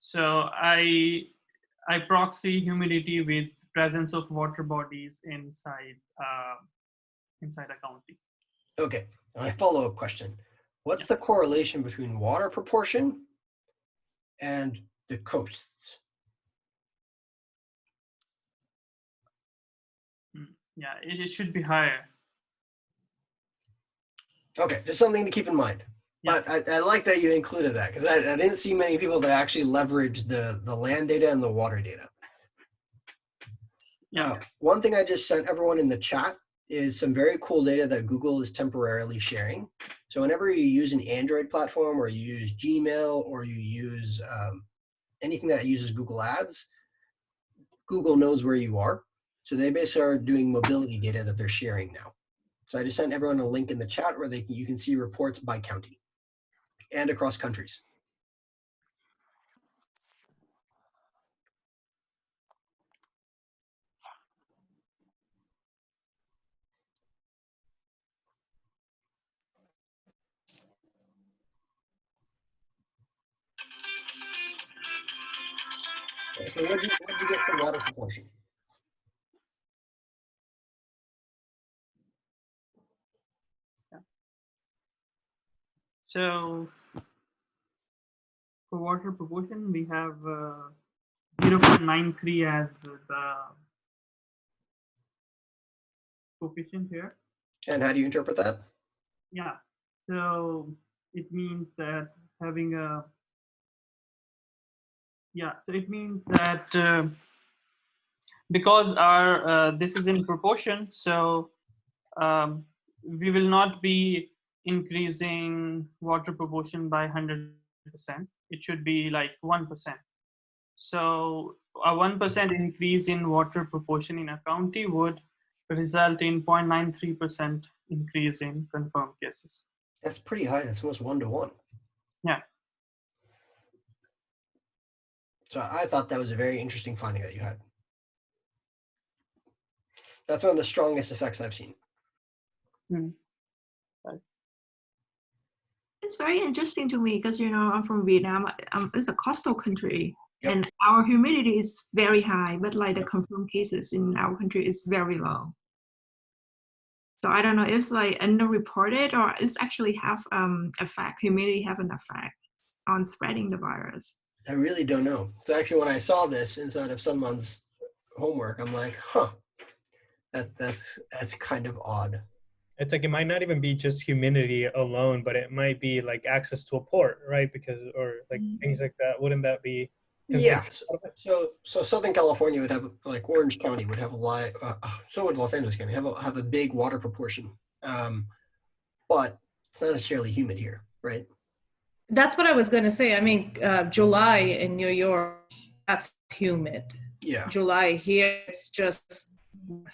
G: So I proxy humidity with presence of water bodies inside a county.
A: Okay, my follow-up question. What's the correlation between water proportion and the coasts?
G: Yeah, it should be higher.
A: Okay, just something to keep in mind. Yeah. But I like that you included that, because I didn't see many people that actually leverage the land data and the water data.
G: Yeah.
A: One thing I just sent everyone in the chat is some very cool data that Google is temporarily sharing. So whenever you use an Android platform, or you use Gmail, or you use anything that uses Google Ads, Google knows where you are. So they basically are doing mobility data that they're sharing now. So I just sent everyone a link in the chat where you can see reports by county and across countries. Okay, so what'd you get for water proportion?
G: So for water proportion, we have 0.93 as the coefficient here.
A: And how do you interpret that?
G: Yeah, so it means that having a, so it means that because our this is in proportion, so we will not be increasing water proportion by 100%. It should be like 1%. So a 1% increase in water proportion in a county would result in 0.93% increase in confirmed cases.
A: That's pretty high. That's almost 1-to-1.
G: Yeah.
A: So I thought that was a very interesting finding that you had. That's one of the strongest effects I've seen.
G: Mm.
B: It's very interesting to me because, you know, I'm from Vietnam. It's a coastal country.
A: Yep.
B: And our humidity is very high, but like the confirmed cases in our country is very low. So I don't know if it's like underreported or it's actually have effect, humidity have an effect on spreading the virus.
A: I really don't know. So actually when I saw this inside of someone's homework, I'm like, huh, that's kind of odd.
C: It's like it might not even be just humidity alone, but it might be like access to a port, right? Because, or like things like that. Wouldn't that be?
A: Yeah. So Southern California would have, like Orange County would have so would Los Angeles County have a big water proportion, but it's not necessarily humid here, right?
E: That's what I was going to say. I mean, July in New York, that's humid.
A: Yeah.
E: July here, it's just.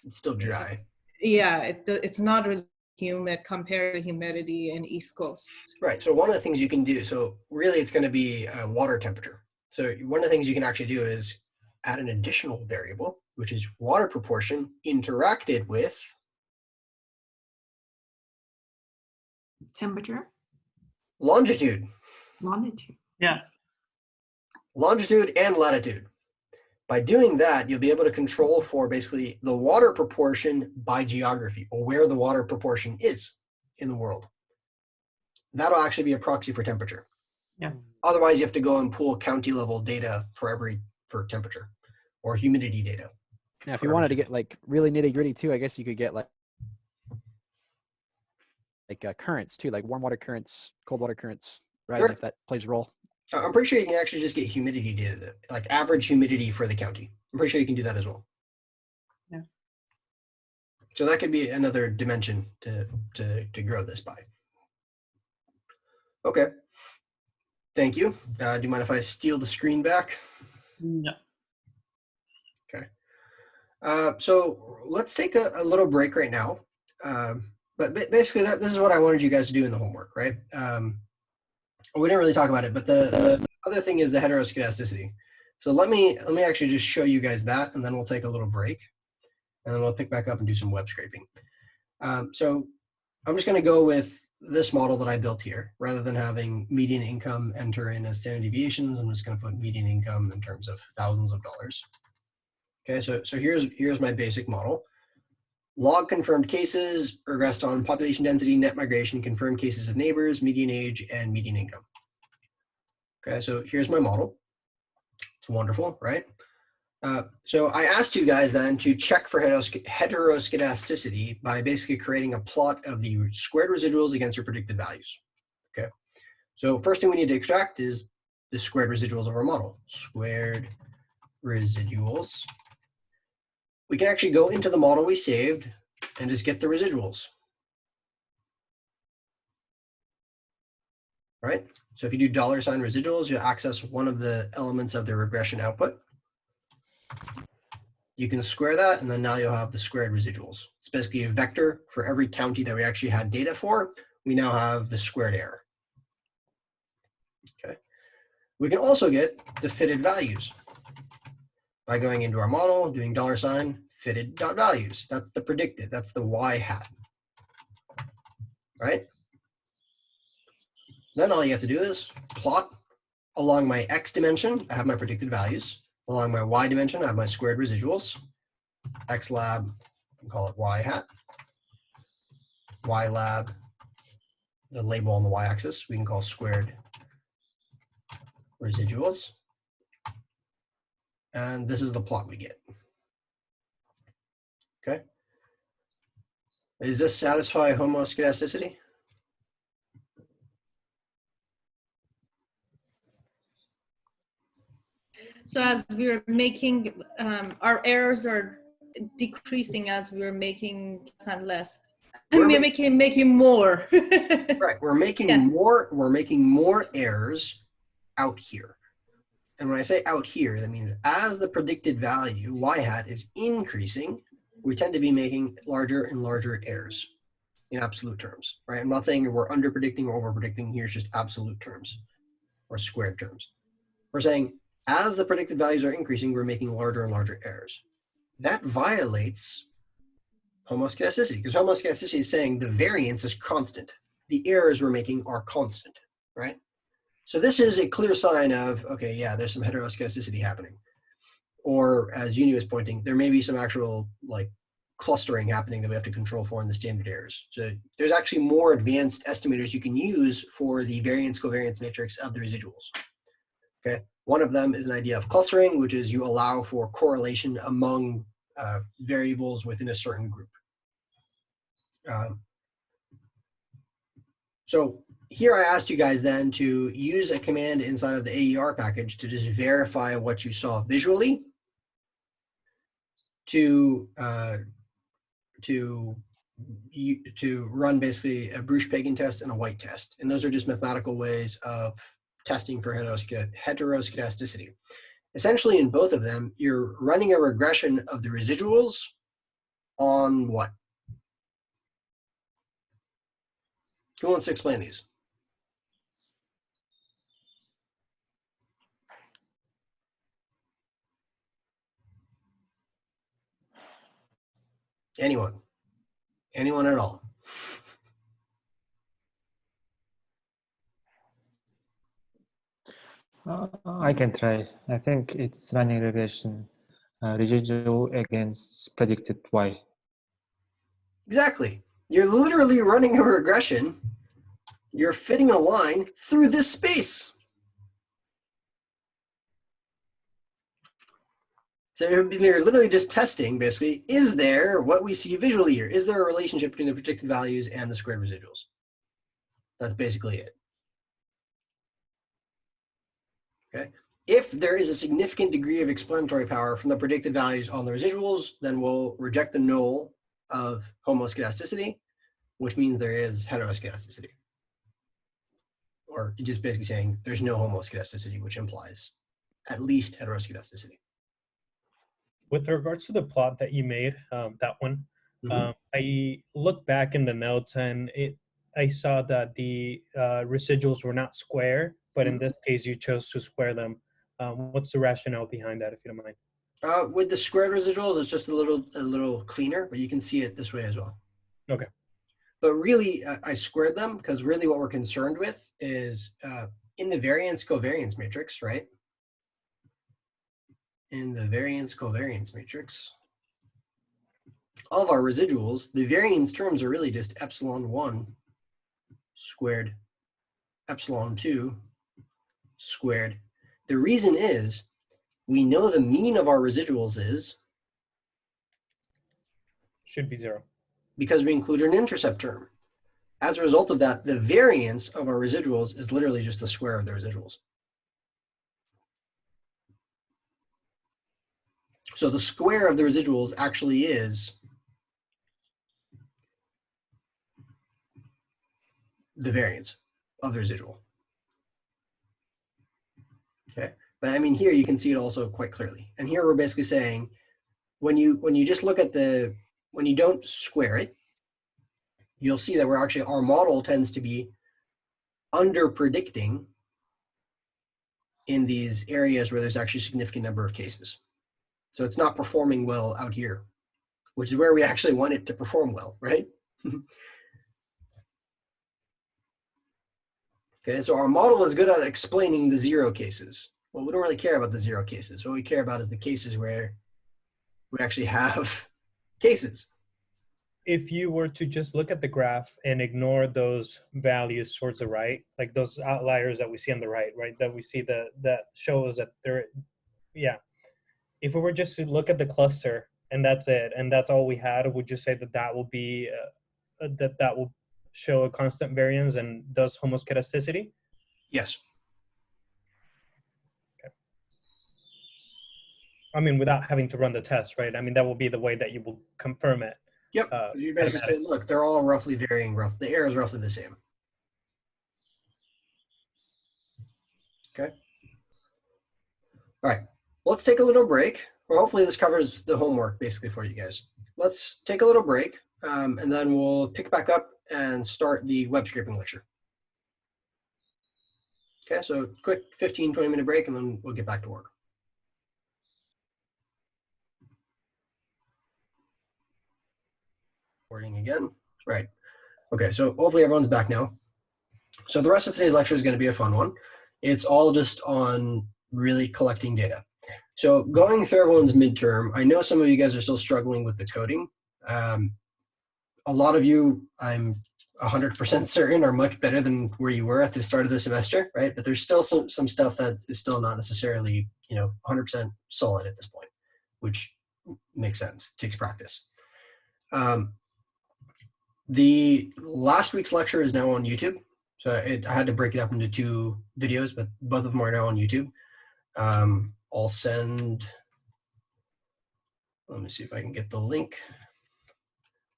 A: It's still dry.
E: Yeah, it's not really humid compared to humidity in East Coast.
A: Right. So one of the things you can do, so really it's going to be water temperature. So one of the things you can actually do is add an additional variable, which is water proportion interacted with
B: Temperature.
A: longitude.
B: Longitude.
G: Yeah.
A: Longitude and latitude. By doing that, you'll be able to control for basically the water proportion by geography, or where the water proportion is in the world. That'll actually be a proxy for temperature.
G: Yeah.
A: Otherwise, you have to go and pull county level data for temperature, or humidity data.
H: Now, if you wanted to get like really nitty gritty too, I guess you could get like currents too, like warm water currents, cold water currents, right?
A: Sure.
H: If that plays a role.
A: I'm pretty sure you can actually just get humidity data, like average humidity for the county. I'm pretty sure you can do that as well.
G: Yeah.
A: So that could be another dimension to grow this by. Okay. Thank you. Do you mind if I steal the screen back?
G: Yeah.
A: Okay. So let's take a little break right now. But basically, this is what I wanted you guys to do in the homework, right? We didn't really talk about it, but the other thing is the heteroscedasticity. So let me actually just show you guys that, and then we'll take a little break, and then we'll pick back up and do some web scraping. So I'm just going to go with this model that I built here, rather than having median income enter in as standard deviations. I'm just going to put median income in terms of thousands of dollars. Okay, so here's my basic model. Log confirmed cases, regressed on population density, net migration, confirmed cases of neighbors, median age, and median income. Okay, so here's my model. It's wonderful, right? So I asked you guys then to check for heteroscedasticity by basically creating a plot of the squared residuals against your predicted values. Okay, so first thing we need to extract is the squared residuals of our model. Squared residuals. We can actually go into the model we saved and just get the residuals. Right? So if you do $ residuals, you'll access one of the elements of the regression output. You can square that, and then now you'll have the squared residuals. It's basically a vector for every county that we actually had data for. We now have the squared error. Okay. We can also get the fitted values by going into our model, doing $ fitted.values. That's the predicted, that's the y hat, right? Then all you have to do is plot along my x dimension, I have my predicted values. Along my y dimension, I have my squared residuals. X lab, we call it y hat. Y lab, the label on the y axis, we can call squared residuals. And this is the plot we get. Okay. Does this satisfy homoscedasticity?
E: So as we're making, our errors are decreasing as we're making less. We're making more.
A: Right, we're making more. We're making more errors out here. And when I say out here, that means as the predicted value, y hat, is increasing, we tend to be making larger and larger errors in absolute terms, right? I'm not saying we're under predicting or over predicting. Here's just absolute terms or squared terms. We're saying as the predicted values are increasing, we're making larger and larger errors. That violates homoscedasticity, because homoscedasticity is saying the variance is constant. The errors we're making are constant, right? So this is a clear sign of, okay, yeah, there's some heteroscedasticity happening. Or as Uni was pointing, there may be some actual like clustering happening that we have to control for in the standard errors. So there's actually more advanced estimators you can use for the variance covariance matrix of the residuals. Okay, one of them is an idea of clustering, which is you allow for correlation among variables within a certain group. So here I asked you guys then to use a command inside of the AER package to just verify what you saw visually to to run basically a Bruce-Pagan test and a white test. And those are just mathematical ways of testing for heteroscedasticity. Essentially, in both of them, you're running a regression of the residuals on what? Who wants to explain these? Anyone? Anyone at all?
F: I can try. I think it's running regression residual against predicted y.
A: Exactly. You're literally running a regression. You're fitting a line through this space. So you're literally just testing, basically, is there what we see visually here? Is there a relationship between the predicted values and the squared residuals? That's basically it. Okay. If there is a significant degree of explanatory power from the predicted values on the residuals, then we'll reject the null of homoscedasticity, which means there is heteroscedasticity. Or just basically saying there's no homoscedasticity, which implies at least heteroscedasticity.
C: With regards to the plot that you made, that one, I looked back in the notes and I saw that the residuals were not square, but in this case you chose to square them. What's the rationale behind that, if you don't mind?
A: With the squared residuals, it's just a little cleaner, but you can see it this way as well.
C: Okay.
A: But really, I squared them because really what we're concerned with is in the variance covariance matrix, right? In the variance covariance matrix, all of our residuals, the variance terms are really just epsilon 1 squared, epsilon 2 squared. The reason is we know the mean of our residuals is?
C: Should be 0.
A: Because we included an intercept term. As a result of that, the variance of our residuals is literally just the square of the residuals. So the square of the residuals actually is the variance of the residual. Okay, but I mean here you can see it also quite clearly. And here we're basically saying when you just look at when you don't square it, you'll see that our model tends to be under predicting in these areas where there's actually a significant number of cases. So it's not performing well out here, which is where we actually want it to perform well, right? Okay, so our model is good at explaining the 0 cases. Well, we don't really care about the 0 cases. What we care about is the cases where we actually have cases.
C: If you were to just look at the graph and ignore those values towards the right, like those outliers that we see on the right, that we see that shows that there, yeah. If we were just to look at the cluster and that's it, and that's all we had, would you say that that will be, that will show a constant variance and does homoscedasticity?
A: Yes.
C: Okay. I mean, without having to run the test, right? I mean, that will be the way that you will confirm it.
A: Yep, you basically say, look, they're all roughly varying, the error is roughly the same. Okay. All right, let's take a little break. Well, hopefully this covers the homework basically for you guys. Let's take a little break and then we'll pick back up and start the web scraping lecture. Okay, so quick 15, 20-minute break and then we'll get back to work. Recording again. Right. Okay, so hopefully everyone's back now. So the rest of today's lecture is going to be a fun one. It's all just on really collecting data. So going through everyone's midterm, I know some of you guys are still struggling with the coding. A lot of you, I'm 100% certain, are much better than where you were at the start of the semester, right? But there's still some stuff that is still not necessarily, 100% solid at this point, which makes sense, takes practice. The last week's lecture is now on YouTube. So I had to break it up into 2 videos, but both of them are now on YouTube. I'll send, let me see if I can get the link.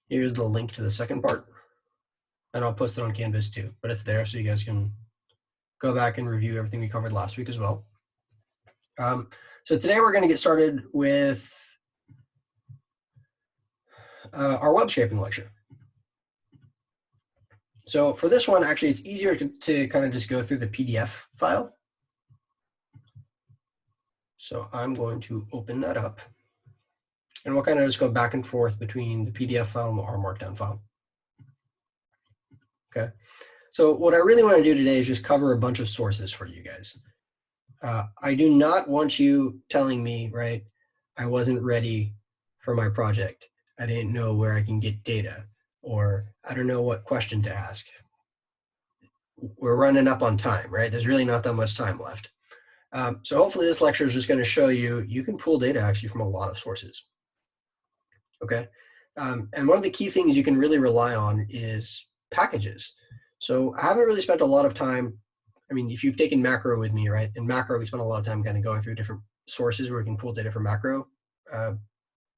A: Here's the link to the second part. And I'll post it on Canvas too, but it's there so you guys can go back and review everything we covered last week as well. So today we're going to get started with our web scraping lecture. So for this one, actually, it's easier to kind of just go through the PDF file. So I'm going to open that up. And we'll kind of just go back and forth between the PDF file and the R Markdown file. Okay. So what I really want to do today is just cover a bunch of sources for you guys. I do not want you telling me, right, I wasn't ready for my project. I didn't know where I can get data, or I don't know what question to ask. We're running up on time, right? There's really not that much time left. So hopefully this lecture is just going to show you, you can pull data actually from a lot of sources. Okay. And one of the key things you can really rely on is packages. So I haven't really spent a lot of time. I mean, if you've taken macro with me, right? In macro, we spent a lot of time kind of going through different sources where we can pull data from macro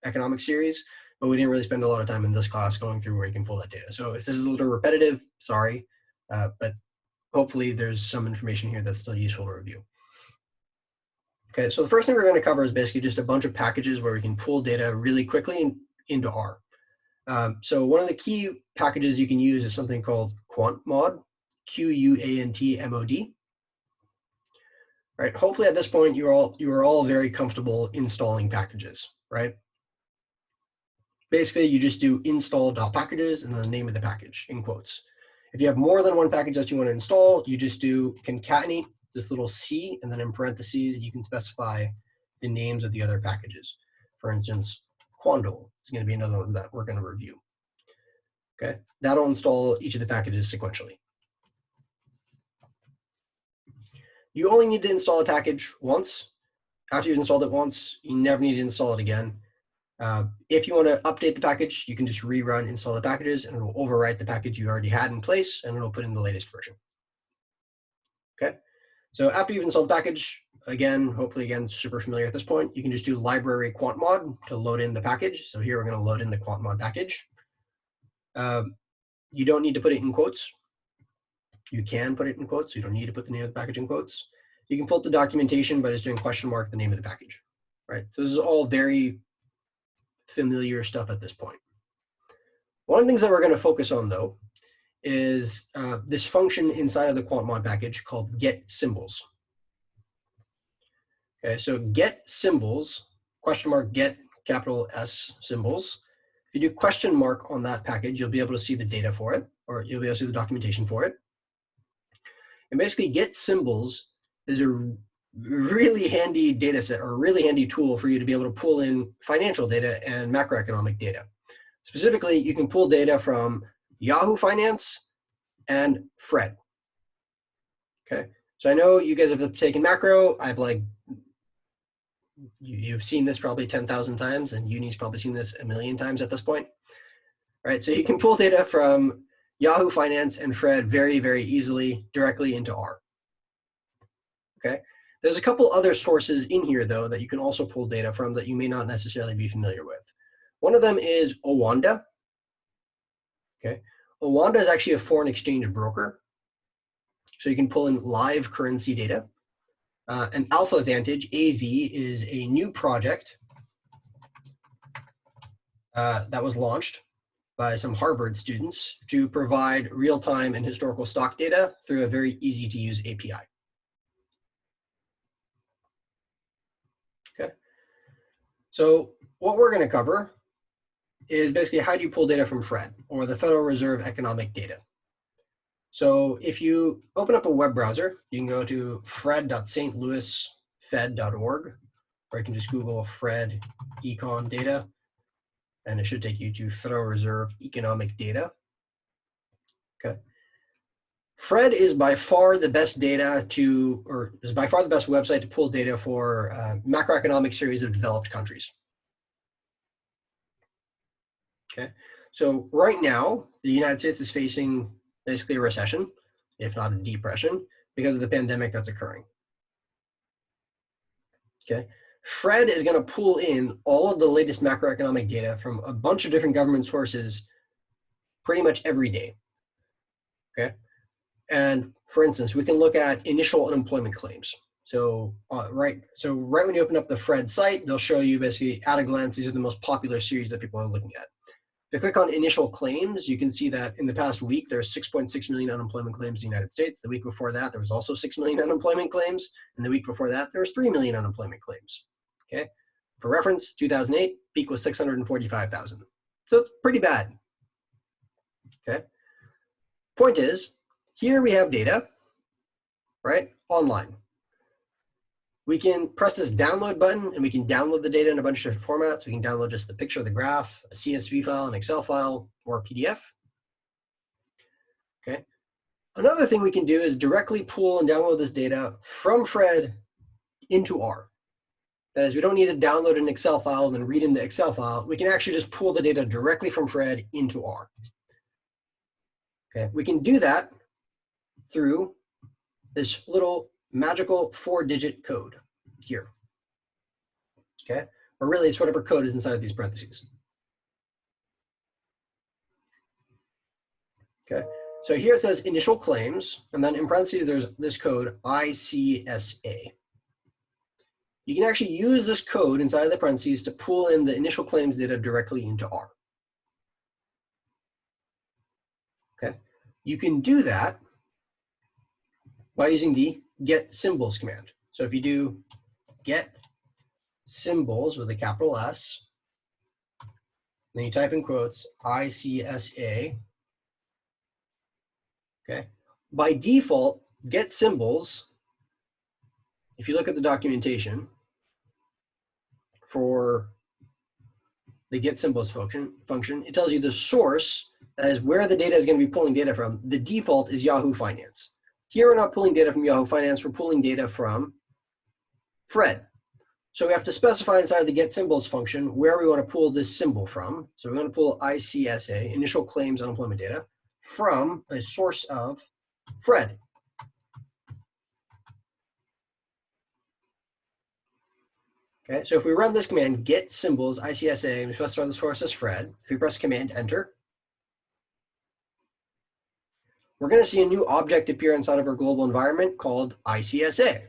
A: economic series, but we didn't really spend a lot of time in this class going through where you can pull that data. So if this is a little repetitive, sorry, but hopefully there's some information here that's still useful to review. Okay, so the first thing we're going to cover is basically just a bunch of packages where we can pull data really quickly into R. So one of the key packages you can use is something called QuantMod, QUANTMOD. Right. Hopefully at this point you are all very comfortable installing packages, right? Basically, you just do install.packages and then the name of the package in quotes. If you have more than one package that you want to install, you just do concatenate this little C, and then in parentheses you can specify the names of the other packages. For instance, Quandle is going to be another one that we're going to review. Okay, that'll install each of the packages sequentially. You only need to install a package once. After you've installed it once, you never need to install it again. If you want to update the package, you can just rerun install the packages and it will overwrite the package you already had in place and it'll put in the latest version. Okay, so after you've installed the package, again, hopefully again, super familiar at this point, you can just do library QuantMod to load in the package. So here we're going to load in the QuantMod package. You don't need to put it in quotes. You can put it in quotes. You don't need to put the name of the package in quotes. You can pull up the documentation by just doing question mark the name of the package, right? So this is all very familiar stuff at this point. One of the things that we're going to focus on though is this function inside of the QuantMod package called get symbols. Okay, so get symbols, question mark get capital S symbols. If you do question mark on that package, you'll be able to see the data for it, or you'll be able to see the documentation for it. And basically get symbols is a really handy data set or a really handy tool for you to be able to pull in financial data and macroeconomic data. Specifically, you can pull data from Yahoo Finance and Fred. Okay, so I know you guys have taken macro. You've seen this probably 10,000 times and Uni's probably seen this 1,000,000 times at this point. Right, so you can pull data from Yahoo Finance and Fred very, very easily directly into R. Okay, there's a couple other sources in here though that you can also pull data from that you may not necessarily be familiar with. One of them is Owanda. Okay, Owanda is actually a foreign exchange broker. So you can pull in live currency data. And Alpha Vantage, AV, is a new project that was launched by some Harvard students to provide real-time and historical stock data through a very easy-to-use API. Okay, so what we're going to cover is basically how do you pull data from FRED, or the Federal Reserve Economic Data. So if you open up a web browser, you can go to fred.stlouisfed.org, or you can just Google FRED ECON data, and it should take you to Federal Reserve Economic Data. Okay. FRED is by far the best is by far the best website to pull data for macroeconomic series of developed countries. Okay. So right now, the United States is facing basically a recession, if not a depression, because of the pandemic that's occurring. Okay. FRED is going to pull in all of the latest macroeconomic data from a bunch of different government sources pretty much every day. Okay. And for instance, we can look at initial unemployment claims. So right when you open up the Fred site, they'll show you basically at a glance, these are the most popular series that people are looking at. If you click on initial claims, you can see that in the past week, there's 6.6 million unemployment claims in the United States. The week before that, there was also 6 million unemployment claims. And the week before that, there was 3 million unemployment claims. Okay. For reference, 2008, peak was 645,000. So it's pretty bad. Okay. Point is, here we have data, right, online. We can press this download button and we can download the data in a bunch of different formats. We can download just the picture of the graph, a CSV file, an Excel file, or a PDF. Okay. Another thing we can do is directly pull and download this data from Fred into R. That is, we don't need to download an Excel file and then read in the Excel file. We can actually just pull the data directly from Fred into R. Okay. We can do that through this little magical 4-digit code here. Okay, or really it's whatever code is inside of these parentheses. Okay, so here it says initial claims, and then in parentheses there's this code ICSA. You can actually use this code inside of the parentheses to pull in the initial claims data directly into R. Okay, you can do that by using the get symbols command. So if you do get symbols with a capital S, then you type in quotes ICSA. Okay. By default, get symbols, if you look at the documentation for the get symbols function, it tells you the source, that is where the data is going to be pulling data from. The default is Yahoo Finance. Here we're not pulling data from Yahoo Finance, we're pulling data from Fred. So we have to specify inside of the get symbols function where we want to pull this symbol from. So we want to pull ICSA, initial claims unemployment data, from a source of Fred. Okay, so if we run this command, get symbols ICSA, and we specify the source as Fred, if we press command enter, we're going to see a new object appear inside of our global environment called ICSA.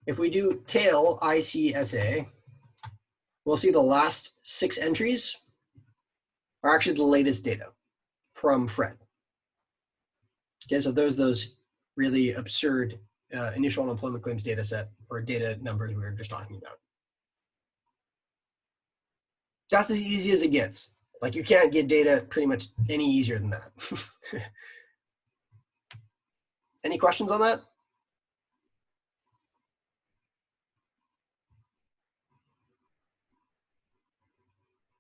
A: If we do tail ICSA, we'll see the last 6 entries are actually the latest data from Fred. Okay, so those really absurd initial unemployment claims data set or data numbers we were just talking about. That's as easy as it gets. Like, you can't get data pretty much any easier than that. Any questions on that?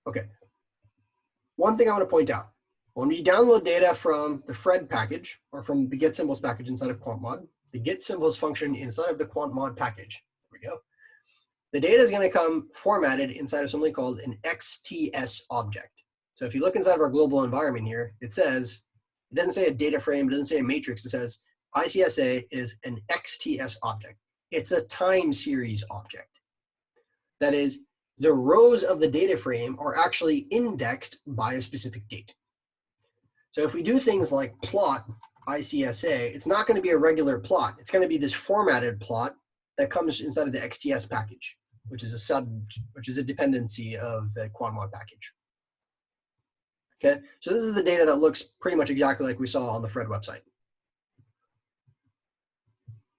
A: Okay. One thing I want to point out, when we download data from the Fred package or from the get symbols package inside of QuantMod, the get symbols function inside of the QuantMod package, there we go. The data is going to come formatted inside of something called an XTS object. So if you look inside of our global environment here, it doesn't say a data frame, it doesn't say a matrix, it says ICSA is an XTS object. It's a time series object. That is, the rows of the data frame are actually indexed by a specific date. So if we do things like plot ICSA, it's not going to be a regular plot. It's going to be this formatted plot that comes inside of the XTS package, which is a dependency of the QuantMod package. Okay, so this is the data that looks pretty much exactly like we saw on the Fred website.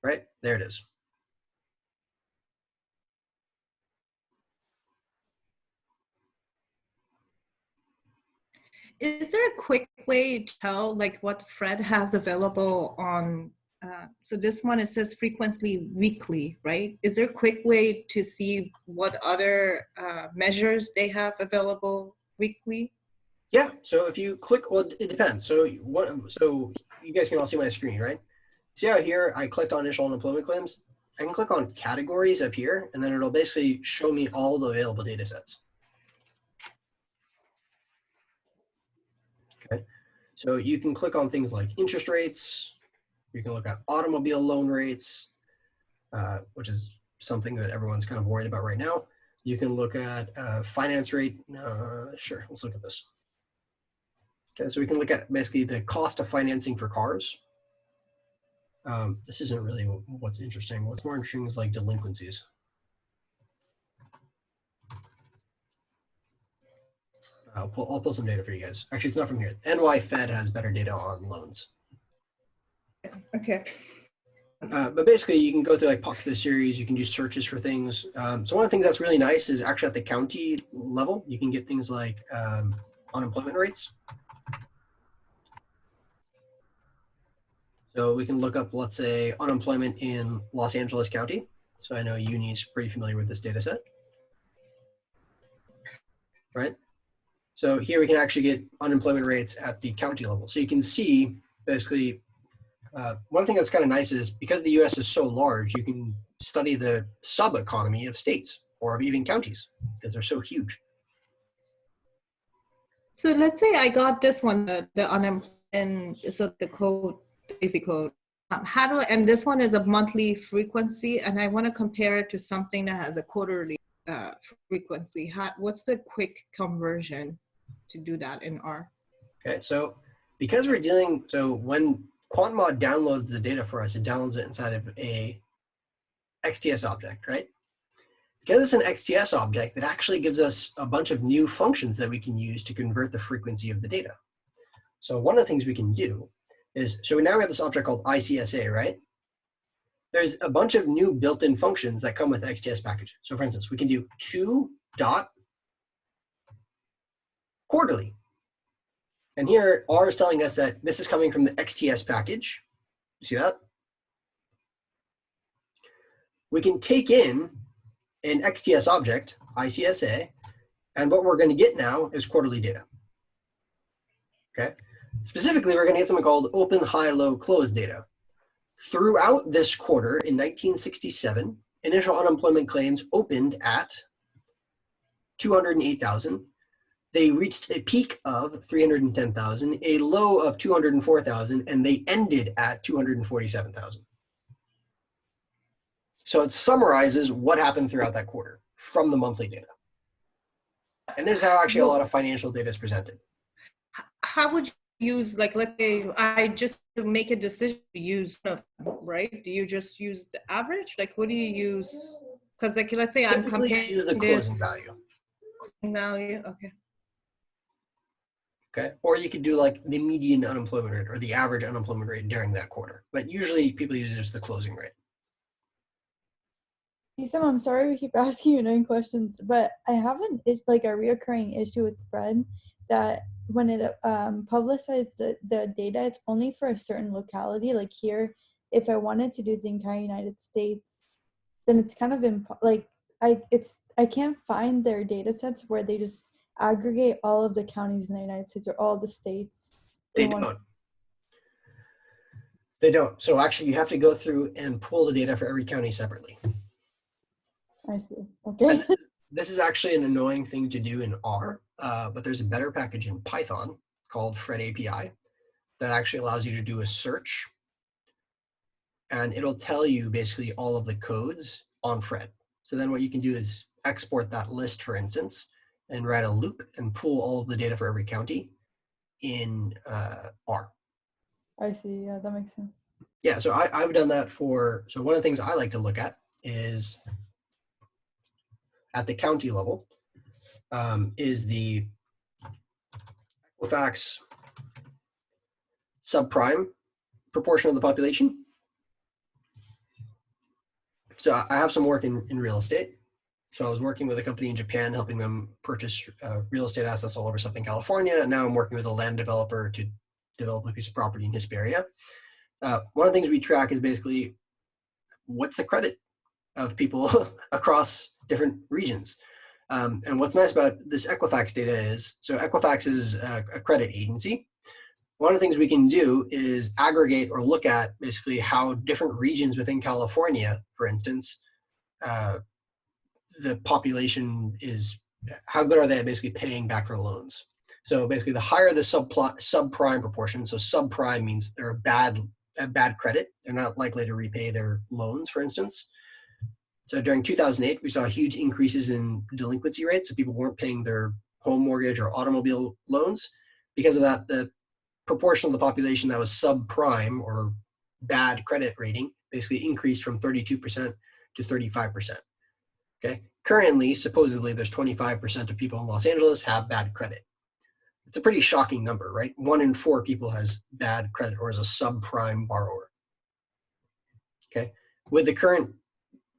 A: Right, there it is.
E: Is there a quick way to tell like what Fred has available on, so this one, it says frequently weekly, right? Is there a quick way to see what other measures they have available weekly?
A: Yeah, so if you click, well, it depends. So you guys can all see my screen, right? See how here I clicked on initial unemployment claims? I can click on categories up here, and then it'll basically show me all the available data sets. Okay, so you can click on things like interest rates. You can look at automobile loan rates, which is something that everyone's kind of worried about right now. You can look at finance rate. Sure, let's look at this. Okay, so we can look at basically the cost of financing for cars. This isn't really what's interesting. What's more interesting is like delinquencies. I'll pull some data for you guys. Actually, it's not from here. NY Fed has better data on loans.
E: Okay.
A: But basically, you can go through like popular series. You can do searches for things. So one of the things that's really nice is actually at the county level, you can get things like unemployment rates. So we can look up, let's say, unemployment in Los Angeles County. So I know Uni's pretty familiar with this data set, right? So here we can actually get unemployment rates at the county level. So you can see basically, one thing that's kind of nice is because the US is so large, you can study the sub-economy of states or of even counties because they're so huge.
E: So let's say I got this one, the unemployment, so the code, the basic code. And this one is a monthly frequency, and I want to compare it to something that has a quarterly frequency. What's the quick conversion to do that in R?
A: Okay, so because we're dealing, so when QuantMod downloads the data for us, it downloads it inside of a XTS object, right? Because it's an XTS object, it actually gives us a bunch of new functions that we can use to convert the frequency of the data. So one of the things we can do is, so now we have this object called ICSA, right? There's a bunch of new built-in functions that come with the XTS package. So for instance, we can do 2.quarterly. And here R is telling us that this is coming from the XTS package. You see that? We can take in an XTS object, ICSA, and what we're going to get now is quarterly data. Okay. Specifically, we're going to get something called open, high, low, close data. Throughout this quarter in 1967, initial unemployment claims opened at 208,000. They reached a peak of 310,000, a low of 204,000, and they ended at 247,000. So it summarizes what happened throughout that quarter from the monthly data. And this is how actually a lot of financial data is presented.
E: How would you use, like, let's say I just make a decision to use, right? Do you just use the average? Like, what do you use? Because like, let's say I'm comparing
A: use the closing value.
E: Closing value, okay.
A: Okay, or you could do like the median unemployment rate or the average unemployment rate during that quarter. But usually people use just the closing rate.
I: Isam, I'm sorry we keep asking you annoying questions, but I have a reoccurring issue with Fred that when it publicizes the data, it's only for a certain locality. Like here, if I wanted to do the entire United States, then it's kind of I can't find their data sets where they just aggregate all of the counties in the United States or all the states.
A: They don't. They don't. So actually, you have to go through and pull the data for every county separately.
I: I see. Okay.
A: This is actually an annoying thing to do in R, but there's a better package in Python called Fred API that actually allows you to do a search, and it'll tell you basically all of the codes on Fred. So then what you can do is export that list, for instance, and write a loop and pull all of the data for every county in R.
I: I see. Yeah, that makes sense.
A: Yeah, so I've done that for, so one of the things I like to look at is at the county level is the Equifax subprime proportion of the population. So I have some work in real estate. So I was working with a company in Japan, helping them purchase real estate assets all over Southern California. And now I'm working with a land developer to develop a piece of property in Hesperia. One of the things we track is basically what's the credit of people across different regions. And what's nice about this Equifax data is, so Equifax is a credit agency. One of the things we can do is aggregate or look at basically how different regions within California, for instance, the population is, how good are they at basically paying back for loans? So basically the higher the subprime proportion, so subprime means they're a bad credit, they're not likely to repay their loans, for instance. So during 2008, we saw huge increases in delinquency rates. So people weren't paying their home mortgage or automobile loans. because of that, the proportion of the population that was subprime or bad credit rating basically increased from 32% to 35%. Okay. Currently, supposedly, there's 25% of people in Los Angeles have bad credit. It's a pretty shocking number, right? 1 in 4 people has bad credit or is a subprime borrower. Okay. With the current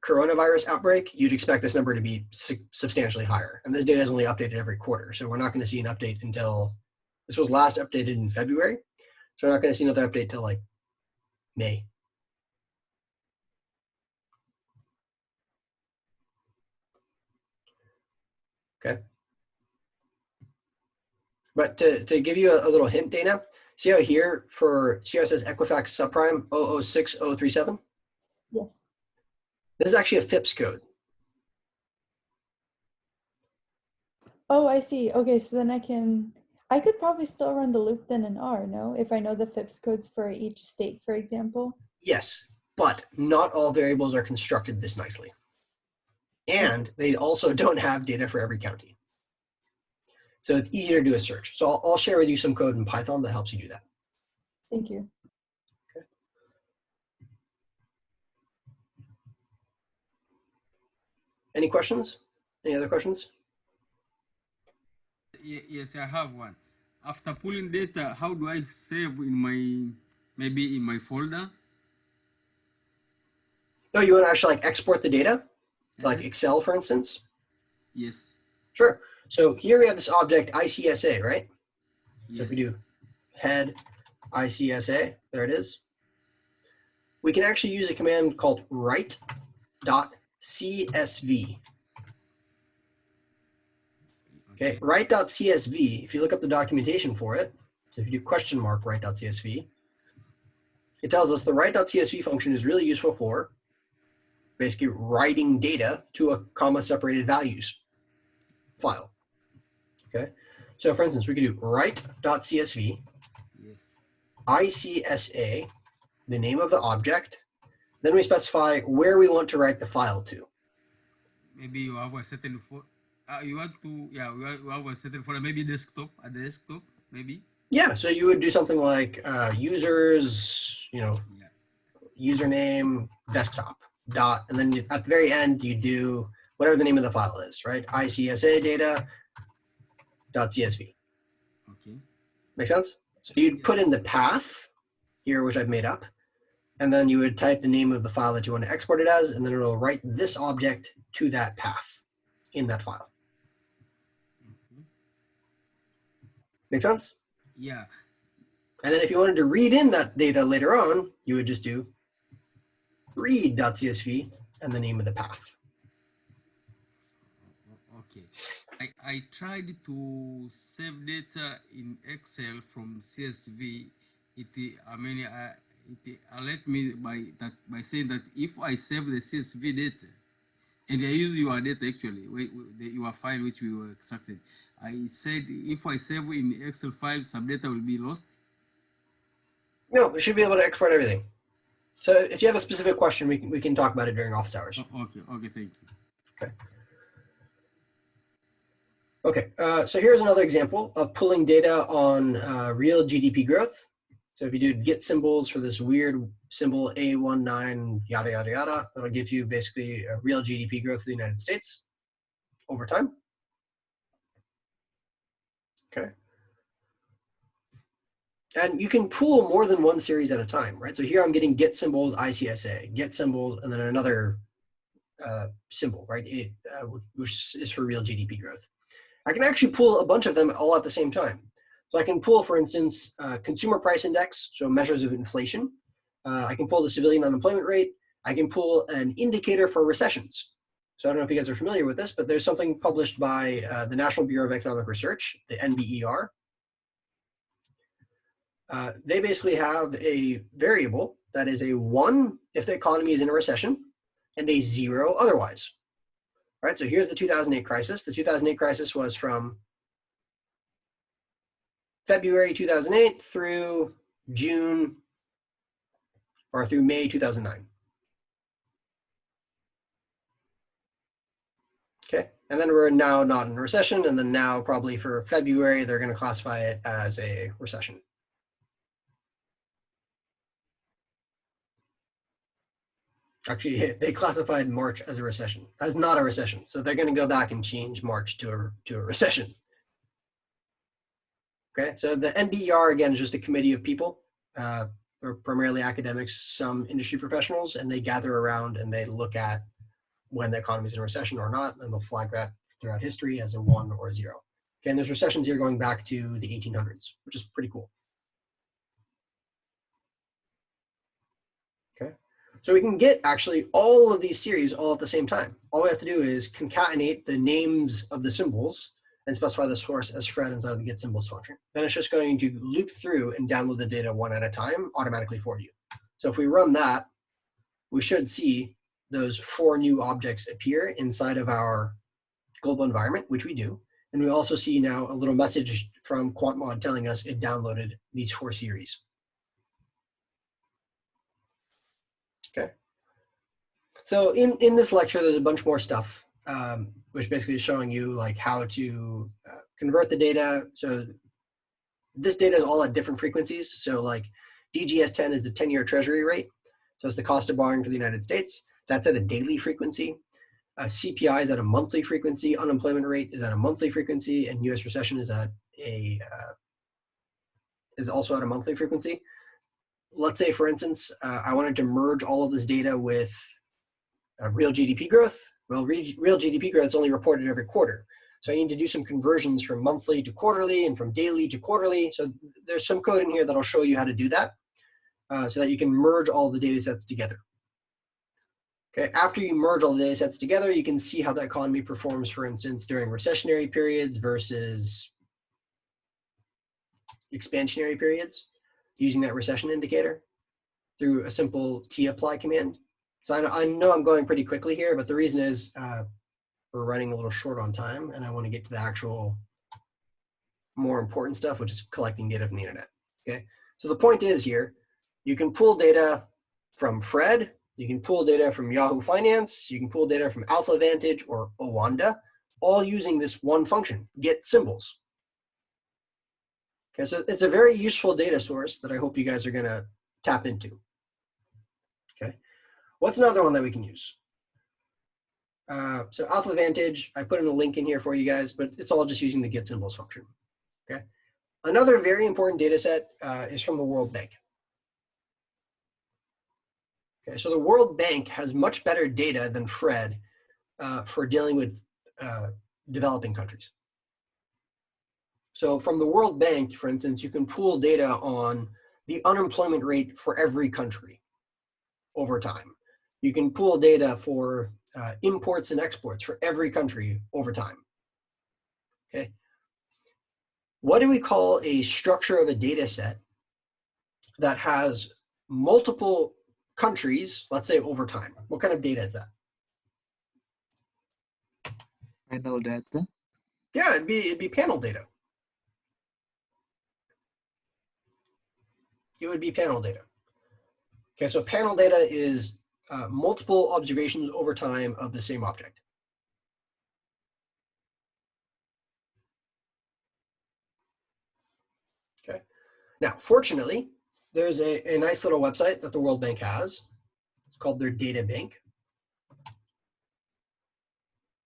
A: coronavirus outbreak, you'd expect this number to be substantially higher. And this data is only updated every quarter. So we're not going to see an update until, this was last updated in February. So we're not going to see another update till like May. Okay. But to give you a little hint, Dana, see how here see how it says Equifax subprime 006037?
I: Yes.
A: This is actually a FIPS code.
I: Oh, I see. Okay, so then I could probably still run the loop then in R, no? If I know the FIPS codes for each state, for example.
A: Yes, but not all variables are constructed this nicely. And they also don't have data for every county. So it's easier to do a search. So I'll share with you some code in Python that helps you do that.
I: Thank you.
A: Okay. Any questions? Any other questions?
D: Yes, I have one. After pulling data, how do I save in my, maybe in my folder?
A: Oh, you want to actually like export the data? Like Excel, for instance?
D: Yes.
A: Sure. So here we have this object ICSA, right?
D: Yes.
A: So if we do head ICSA, there it is. We can actually use a command called write.csv. Okay, write.csv, if you look up the documentation for it, so if you do question mark write.csv, it tells us the write.csv function is really useful for basically writing data to a comma separated values file. Okay, so for instance, we could do write.csv,
D: Yes.
A: ICSA, the name of the object, then we specify where we want to write the file to.
D: Maybe you have a certain you want to, yeah, you have a certain folder, maybe desktop, a desktop, maybe.
A: Yeah, so you would do something like users, username, desktop, dot, and then at the very end, you do whatever the name of the file is, right? ICSA data.csv.
D: Okay.
A: Make sense? So you'd put in the path here, which I've made up, and then you would type the name of the file that you want to export it as, and then it'll write this object to that path in that file. Make sense?
D: Yeah.
A: And then if you wanted to read in that data later on, you would just do read.csv and the name of the path.
D: Okay. I tried to save data in Excel from CSV. It alert me by saying that if I save the CSV data, and I use your data actually, your file which we were extracted. I said if I save in Excel file, some data will be lost.
A: No, we should be able to export everything. So if you have a specific question, we can talk about it during office hours.
D: Oh, okay, thank you.
A: Okay, so here's another example of pulling data on real GDP growth. So if you do get symbols for this weird symbol A19 yada yada yada, that'll give you basically a real GDP growth of the United States over time. Okay. And you can pull more than one series at a time, right? So here I'm getting get symbols ICSA, get symbols, and then another symbol, right? Which is for real GDP growth. I can actually pull a bunch of them all at the same time. So I can pull, for instance, consumer price index, so measures of inflation. I can pull the civilian unemployment rate. I can pull an indicator for recessions. So I don't know if you guys are familiar with this, but there's something published by the National Bureau of Economic Research, the NBER. They basically have a variable that is a 1 if the economy is in a recession and a 0 otherwise. All right, so here's the 2008 crisis. The 2008 crisis was from February 2008 through June or through May 2009. Okay, And then we're now not in a recession, and then now probably for February, they're going to classify it as a recession. Actually, they classified March as a recession, as not a recession. So they're going to go back and change March to a recession. Okay, so the NBER, again, is just a committee of people, or primarily academics, some industry professionals, and they gather around and they look at when the economy is in a recession or not, and they'll flag that throughout history as a 1 or a 0. Okay, and there's recessions here going back to the 1800s, which is pretty cool. Okay, so we can get actually all of these series all at the same time. All we have to do is concatenate the names of the symbols and specify the source as Fred inside of the get symbols function. Then it's just going to loop through and download the data one at a time automatically for you. So if we run that, we should see those 4 new objects appear inside of our global environment, which we do. And we also see now a little message from QuantMod telling us it downloaded these 4 series. Okay. So in this lecture, there's a bunch more stuff, which basically is showing you like how to convert the data. So this data is all at different frequencies. So like DGS-10 is the 10-year treasury rate. So it's the cost of borrowing for the United States. That's at a daily frequency. CPI is at a monthly frequency. Unemployment rate is at a monthly frequency, and U.S. recession is at a is also at a monthly frequency. Let's say, for instance, I wanted to merge all of this data with real GDP growth. Well, real GDP growth is only reported every quarter. So I need to do some conversions from monthly to quarterly and from daily to quarterly. So there's some code in here that'll show you how to do that so that you can merge all the data sets together. Okay, after you merge all the data sets together, you can see how the economy performs, for instance, during recessionary periods versus expansionary periods using that recession indicator through a simple tapply command. So I know I'm going pretty quickly here, but the reason is we're running a little short on time, and I want to get to the actual more important stuff, which is collecting data from the internet. Okay, so the point is here, you can pull data from Fred, you can pull data from Yahoo Finance, you can pull data from AlphaVantage or Owanda, all using this one function, get symbols. Okay, so it's a very useful data source that I hope you guys are going to tap into. Okay, what's another one that we can use? So AlphaVantage, I put in a link in here for you guys, but it's all just using the get symbols function. Okay, another very important data set is from the World Bank. Okay, so the World Bank has much better data than Fred for dealing with developing countries. So from the World Bank, for instance, you can pool data on the unemployment rate for every country over time. You can pool data for imports and exports for every country over time. Okay. What do we call a structure of a data set that has multiple countries, let's say over time? What kind of data is that?
J: Panel data.
A: Yeah, it'd be panel data. It would be panel data. Okay, so panel data is multiple observations over time of the same object. Okay, now fortunately, there's a nice little website that the World Bank has. It's called their data bank.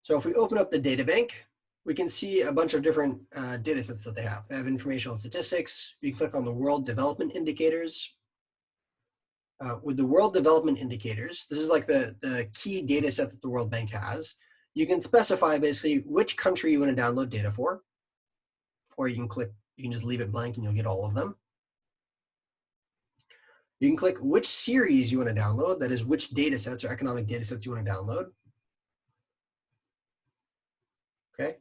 A: So if we open up the data bank, we can see a bunch of different data sets that they have. They have informational statistics. You click on the World Development Indicators. With the World Development Indicators, this is like the key data set that the World Bank has. You can specify basically which country you want to download data for, or you can just leave it blank and you'll get all of them. You can click which series you want to download, that is which data sets or economic data sets you want to download. Okay.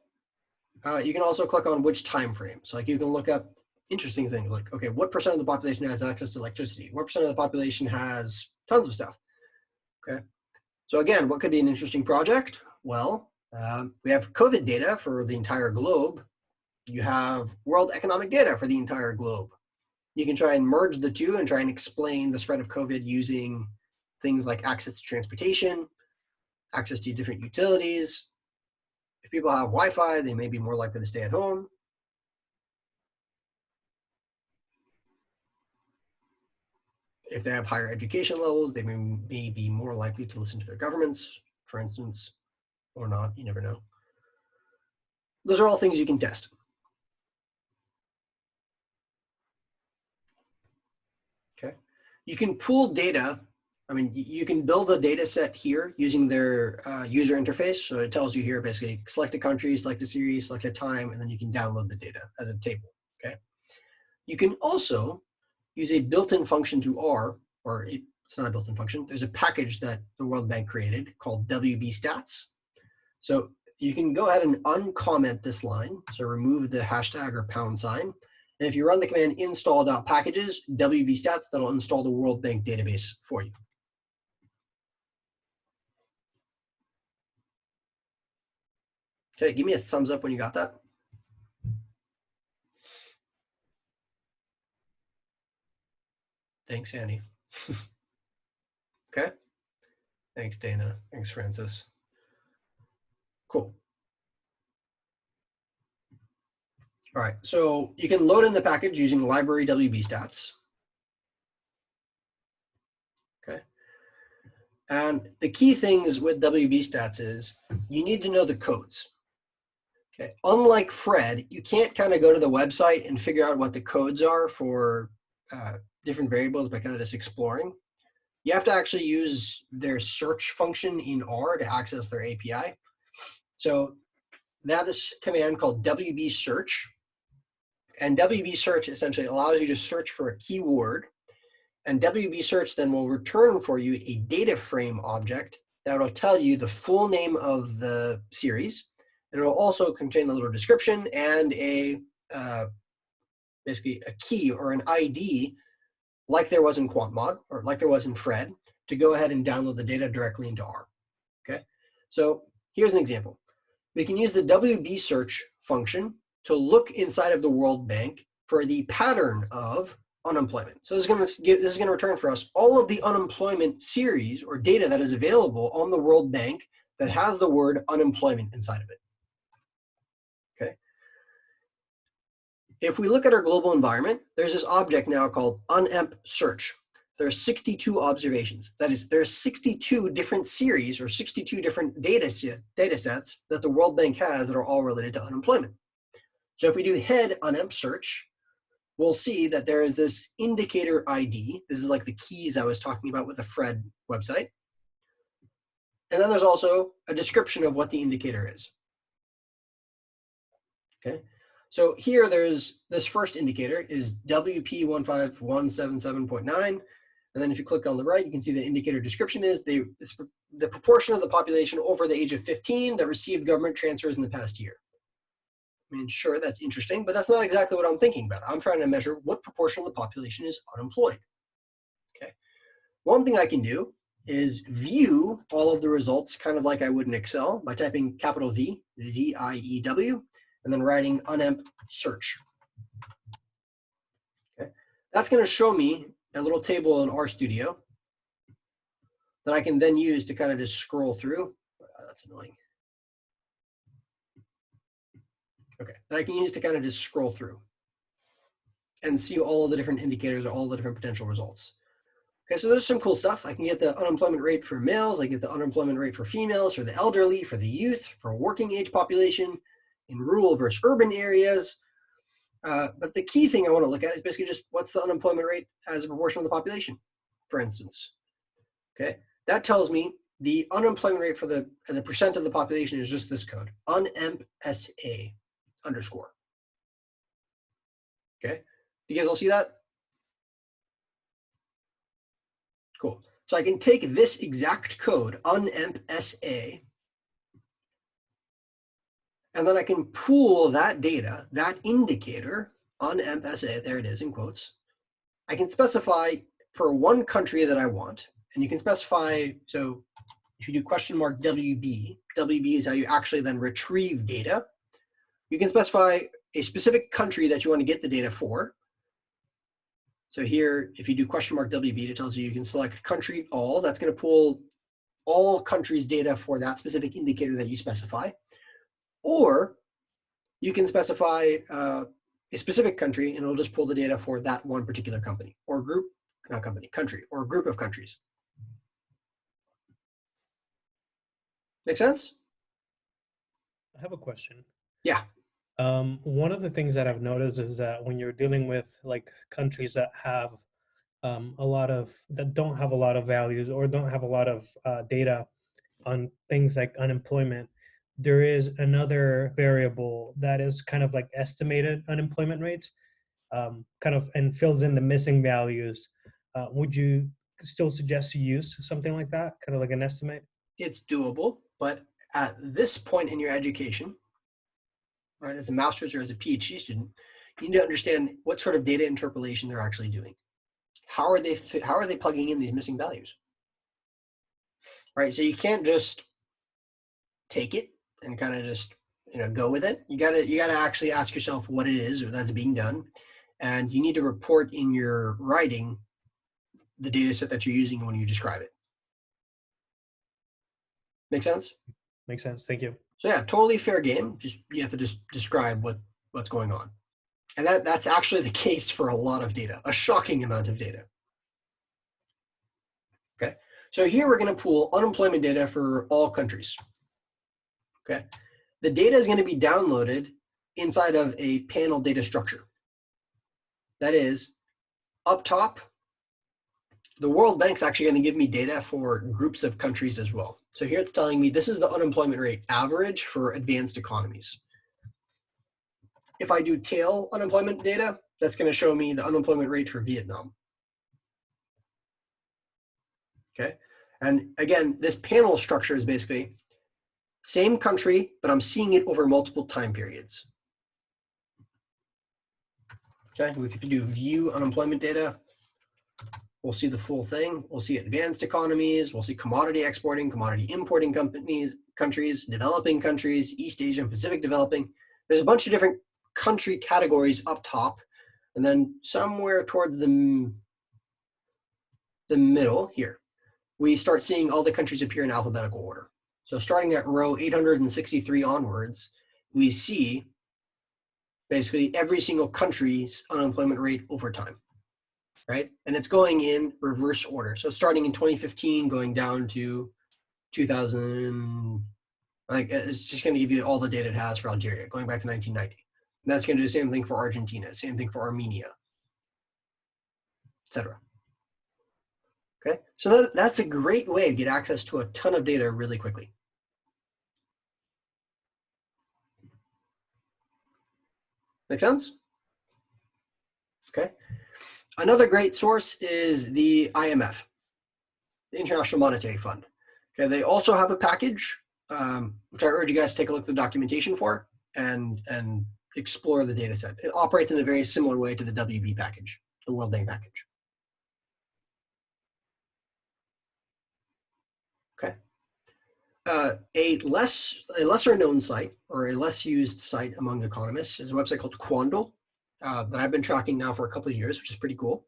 A: You can also click on which time frame. So like you can look up interesting things like, okay, what % of the population has access to electricity? What % of the population has tons of stuff? Okay. So again, what could be an interesting project? Well, we have COVID data for the entire globe. You have world economic data for the entire globe. You can try and merge the two and try and explain the spread of COVID using things like access to transportation, access to different utilities, If people have Wi-Fi, they may be more likely to stay at home. If they have higher education levels, they may be more likely to listen to their governments, for instance, or not, you never know. Those are all things you can test. Okay, you can pool data. I mean, you can build a data set here using their user interface. So it tells you here, basically, select a country, select a series, select a time, and then you can download the data as a table, okay? You can also use a built-in function to R, or it's not a built-in function. There's a package that the World Bank created called WBStats. So you can go ahead and uncomment this line. So remove the hashtag or #. And if you run the command install.packages, WBStats, that'll install the World Bank database for you. Okay, give me a thumbs up when you got that. Thanks, Annie. Okay. Thanks, Dana. Thanks, Francis. Cool. All right, so you can load in the package using library WBStats. Okay. And the key things with WBStats is you need to know the codes. Okay. Unlike Fred, you can't kind of go to the website and figure out what the codes are for different variables by kind of just exploring. You have to actually use their search function in R to access their API. So they have this command called WB search. And WB search essentially allows you to search for a keyword. And WB search then will return for you a data frame object that will tell you the full name of the series. And it will also contain a little description and a basically a key or an ID, like there was in QuantMod or like there was in Fred, to go ahead and download the data directly into R. Okay, so here's an example. We can use the WB search function to look inside of the World Bank for the pattern of unemployment. So this is going to return for us all of the unemployment series or data that is available on the World Bank that has the word unemployment inside of it. Okay. If we look at our global environment, there's this object now called unemp search. There's 62 observations. That is, there's 62 different series or 62 different data sets that the World Bank has that are all related to unemployment. So if we do head unemp search, we'll see that there is this indicator ID. This is like the keys I was talking about with the Fred website. And then there's also a description of what the indicator is. Okay. So here there's this first indicator is WP15177.9. And then if you click on the right, you can see the indicator description is the proportion of the population over the age of 15 that received government transfers in the past year. I mean, sure, that's interesting, but that's not exactly what I'm thinking about. I'm trying to measure what proportion of the population is unemployed. Okay. One thing I can do is view all of the results kind of like I would in Excel by typing capital V, V-I-E-W, and then writing unemp search. Okay. That's going to show me a little table in RStudio that I can then use to kind of just scroll through. That's annoying. Okay, that I can use to kind of just scroll through and see all of the different indicators or all the different potential results. Okay, so there's some cool stuff. I can get the unemployment rate for males, I get the unemployment rate for females, for the elderly, for the youth, for working age population, in rural versus urban areas. But the key thing I want to look at is basically just what's the unemployment rate as a proportion of the population, for instance. Okay, that tells me the unemployment rate for as a percent of the population is just this code, unempsa_. Okay, you guys all see that? Cool. So I can take this exact code, unempsa, and then I can pool that data, that indicator, unempsa, there it is in quotes. I can specify for one country that I want, and you can specify, so if you do $WB, WB is how you actually then retrieve data. You can specify a specific country that you want to get the data for. So here, if you do $WB, it tells you you can select country all. That's going to pull all countries' data for that specific indicator that you specify. Or you can specify a specific country and it'll just pull the data for that one particular company or group, not company, country, or group of countries. Make sense?
C: I have a question.
A: Yeah.
C: One of the things that I've noticed is that when you're dealing with like countries that have that don't have a lot of values or don't have a lot of data on things like unemployment, there is another variable that is kind of like estimated unemployment rates, kind of, and fills in the missing values. Would you still suggest to use something like that, kind of like an estimate?
A: It's doable, but at this point in your education, right, as a master's or as a PhD student, you need to understand what sort of data interpolation they're actually doing. How are they plugging in these missing values? Right, so you can't just take it and kind of just go with it. You gotta actually ask yourself what it is or that's being done, and you need to report in your writing the data set that you're using when you describe it. Make sense?
C: Makes sense. Thank you.
A: So yeah, totally fair game. Just you have to just describe what's going on, and that's actually the case for a lot of data, a shocking amount of data. Okay, so here we're going to pool unemployment data for all countries. Okay, the data is going to be downloaded inside of a panel data structure. That is, up top, the World Bank's actually going to give me data for groups of countries as well. So here it's telling me this is the unemployment rate average for advanced economies. If I do tail unemployment data, that's going to show me the unemployment rate for Vietnam. Okay, and again, this panel structure is basically same country, but I'm seeing it over multiple time periods. Okay, if you do view unemployment data, we'll see the full thing. We'll see advanced economies. We'll see commodity exporting, commodity importing countries, developing countries, East Asia and Pacific developing. There's a bunch of different country categories up top. And then somewhere towards the middle here, we start seeing all the countries appear in alphabetical order. So starting at row 863 onwards, we see basically every single country's unemployment rate over time. Right? And it's going in reverse order. So starting in 2015, going down to 2000, like it's just going to give you all the data it has for Algeria, going back to 1990. And that's going to do the same thing for Argentina, same thing for Armenia, etc. Okay, so that's a great way to get access to a ton of data really quickly. Make sense? Okay. Another great source is the IMF, the International Monetary Fund. Okay, they also have a package, which I urge you guys to take a look at the documentation for and explore the data set. It operates in a very similar way to the WB package, the World Bank package. Okay. A lesser known site or a less used site among economists is a website called Quandl. That I've been tracking now for a couple of years, which is pretty cool.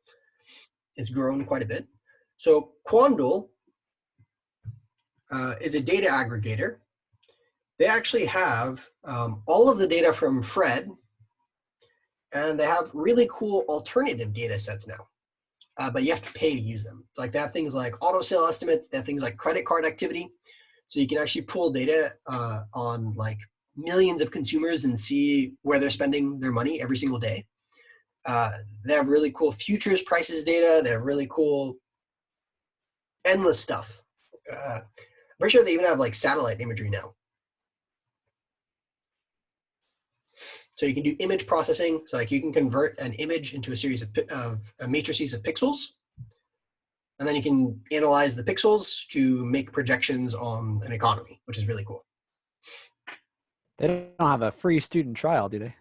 A: It's grown quite a bit. So Quandl is a data aggregator. They actually have all of the data from Fred, and they have really cool alternative data sets now, but you have to pay to use them. It's like they have things like auto sale estimates, they have things like credit card activity. So you can actually pull data on like millions of consumers and see where they're spending their money every single day. They have really cool futures prices data. They have really cool endless stuff. I'm pretty sure they even have like satellite imagery now. So you can do image processing. So like you can convert an image into a series of matrices of pixels. And then you can analyze the pixels to make projections on an economy, which is really cool.
H: They don't have a free student trial, do they?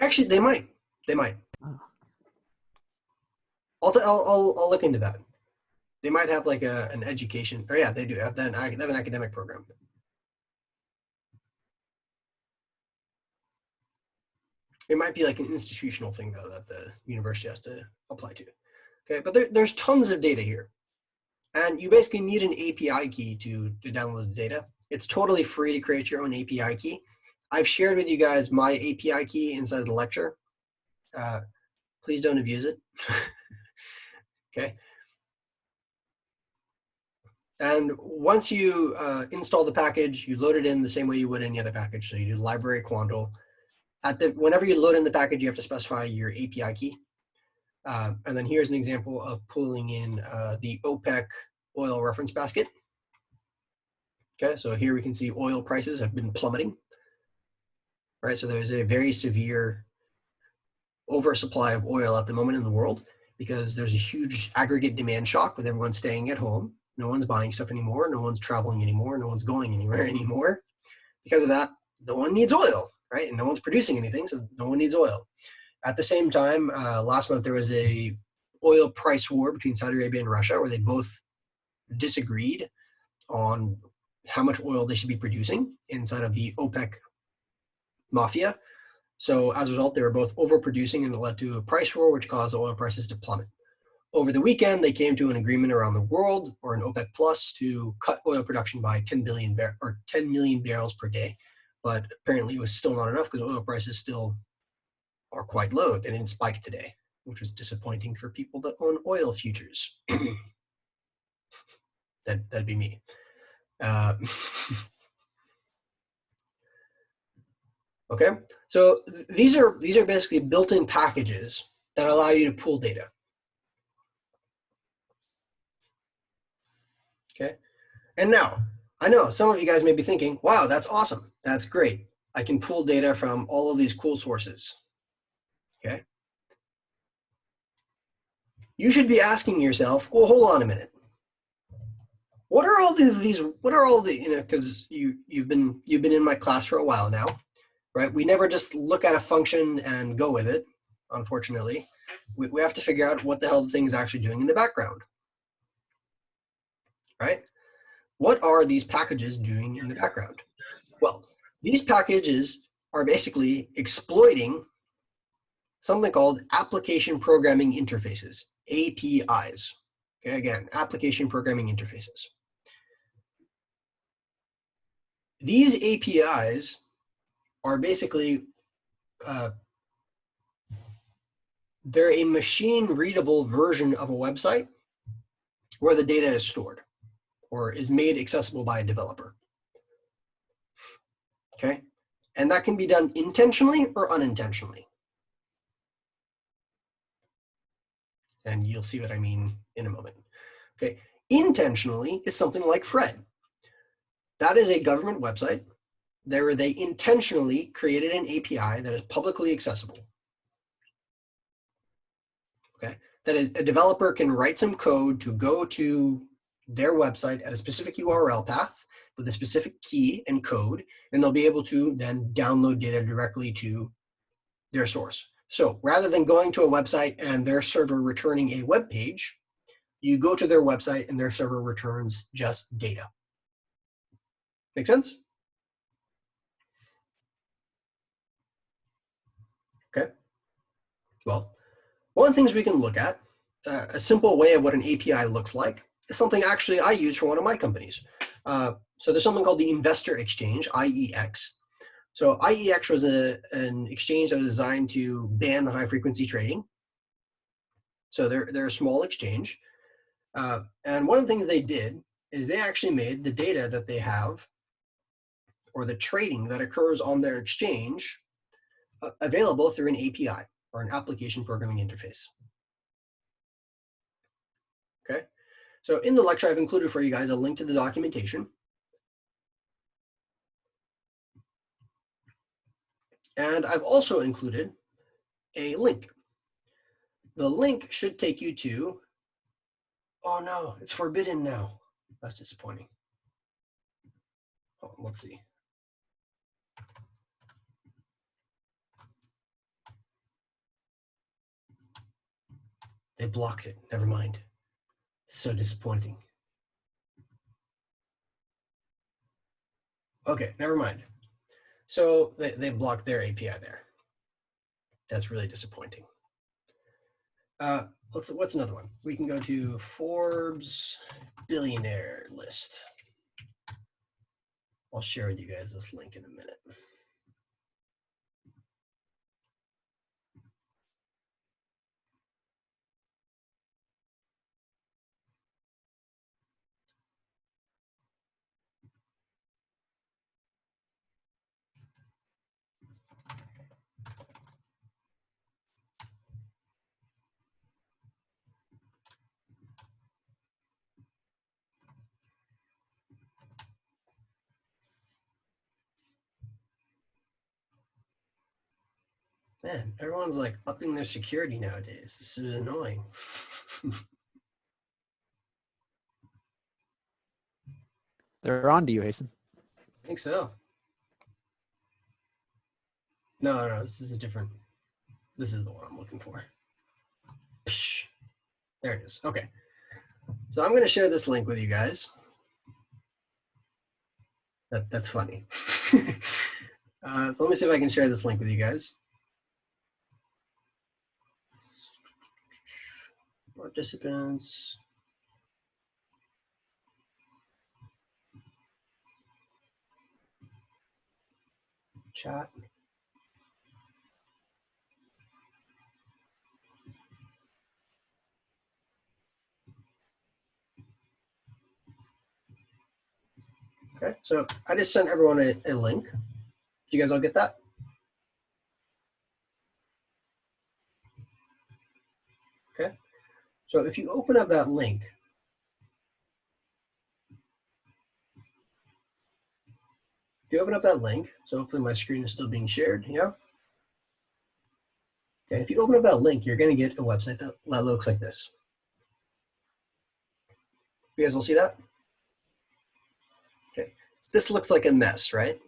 A: Actually, they might. They might.
H: Oh.
A: I'll look into that. They might have like an education. Oh yeah, they do have that. They have an academic program. It might be like an institutional thing though that the university has to apply to. Okay, but there's tons of data here, and you basically need an API key to download the data. It's totally free to create your own API key. I've shared with you guys my API key inside of the lecture. Please don't abuse it. Okay. And once you install the package, you load it in the same way you would any other package. So you do library quandl. Whenever you load in the package, you have to specify your API key. And then here's an example of pulling in the OPEC oil reference basket. Okay, so here we can see oil prices have been plummeting. Right, so there's a very severe oversupply of oil at the moment in the world because there's a huge aggregate demand shock with everyone staying at home. No one's buying stuff anymore. No one's traveling anymore. No one's going anywhere anymore. Because of that, no one needs oil, right? And no one's producing anything, so no one needs oil. At the same time, last month there was a oil price war between Saudi Arabia and Russia where they both disagreed on how much oil they should be producing inside of the OPEC mafia. So as a result, they were both overproducing and it led to a price war, which caused oil prices to plummet. Over the weekend, they came to an agreement around the world, or an OPEC Plus, to cut oil production by 10 million barrels per day. But apparently it was still not enough because oil prices still are quite low. They didn't spike today, which was disappointing for people that own oil futures. That'd be me. Okay, so these are basically built-in packages that allow you to pull data. Okay, and now I know some of you guys may be thinking, wow, that's awesome. That's great. I can pull data from all of these cool sources. Okay. You should be asking yourself, well, hold on a minute. What are all these, what are all the, you know, because you've been in my class for a while now, right? We never just look at a function and go with it, unfortunately. We have to figure out what the hell the thing is actually doing in the background, right? What are these packages doing in the background? Well, these packages are basically exploiting something called application programming interfaces, APIs. Okay, again, application programming interfaces. These APIs are basically, they're a machine-readable version of a website where the data is stored or is made accessible by a developer. Okay, and that can be done intentionally or unintentionally. And you'll see what I mean in a moment. Okay, intentionally is something like Fred. That is a government website where they intentionally created an API that is publicly accessible. Okay, that is, a developer can write some code to go to their website at a specific URL path with a specific key and code, and they'll be able to then download data directly to their source. So rather than going to a website and their server returning a web page, you go to their website and their server returns just data. Make sense? Okay. Well, one of the things we can look at, a simple way of what an API looks like, is something actually I use for one of my companies. So there's something called the Investor Exchange, IEX. So IEX was an exchange that was designed to ban high-frequency trading. So they're a small exchange. And one of the things they did is they actually made the data that they have, or the trading that occurs on their exchange, available through an API, or an application programming interface. Okay, so in the lecture, I've included for you guys a link to the documentation. And I've also included a link. The link should take you to, oh no, it's forbidden now. That's disappointing. Oh, let's see. They blocked it, never mind. So disappointing. Okay, never mind. So they blocked their API there. That's really disappointing. What's another one? We can go to Forbes billionaire list. I'll share with you guys this link in a minute. Man, everyone's like upping their security nowadays. This is annoying.
H: They're on to you, Hasten.
A: I think so. No, this is a different. This is the one I'm looking for. Psh, there it is. Okay. So I'm going to share this link with you guys. That's funny. So let me see if I can share this link with you guys. Participants. Chat. Okay, so I just sent everyone a link. You guys all get that? Okay, so if you open up that link, so hopefully my screen is still being shared, yeah? Okay, if you open up that link, you're gonna get a website that looks like this. You guys will see that? Okay, this looks like a mess, right?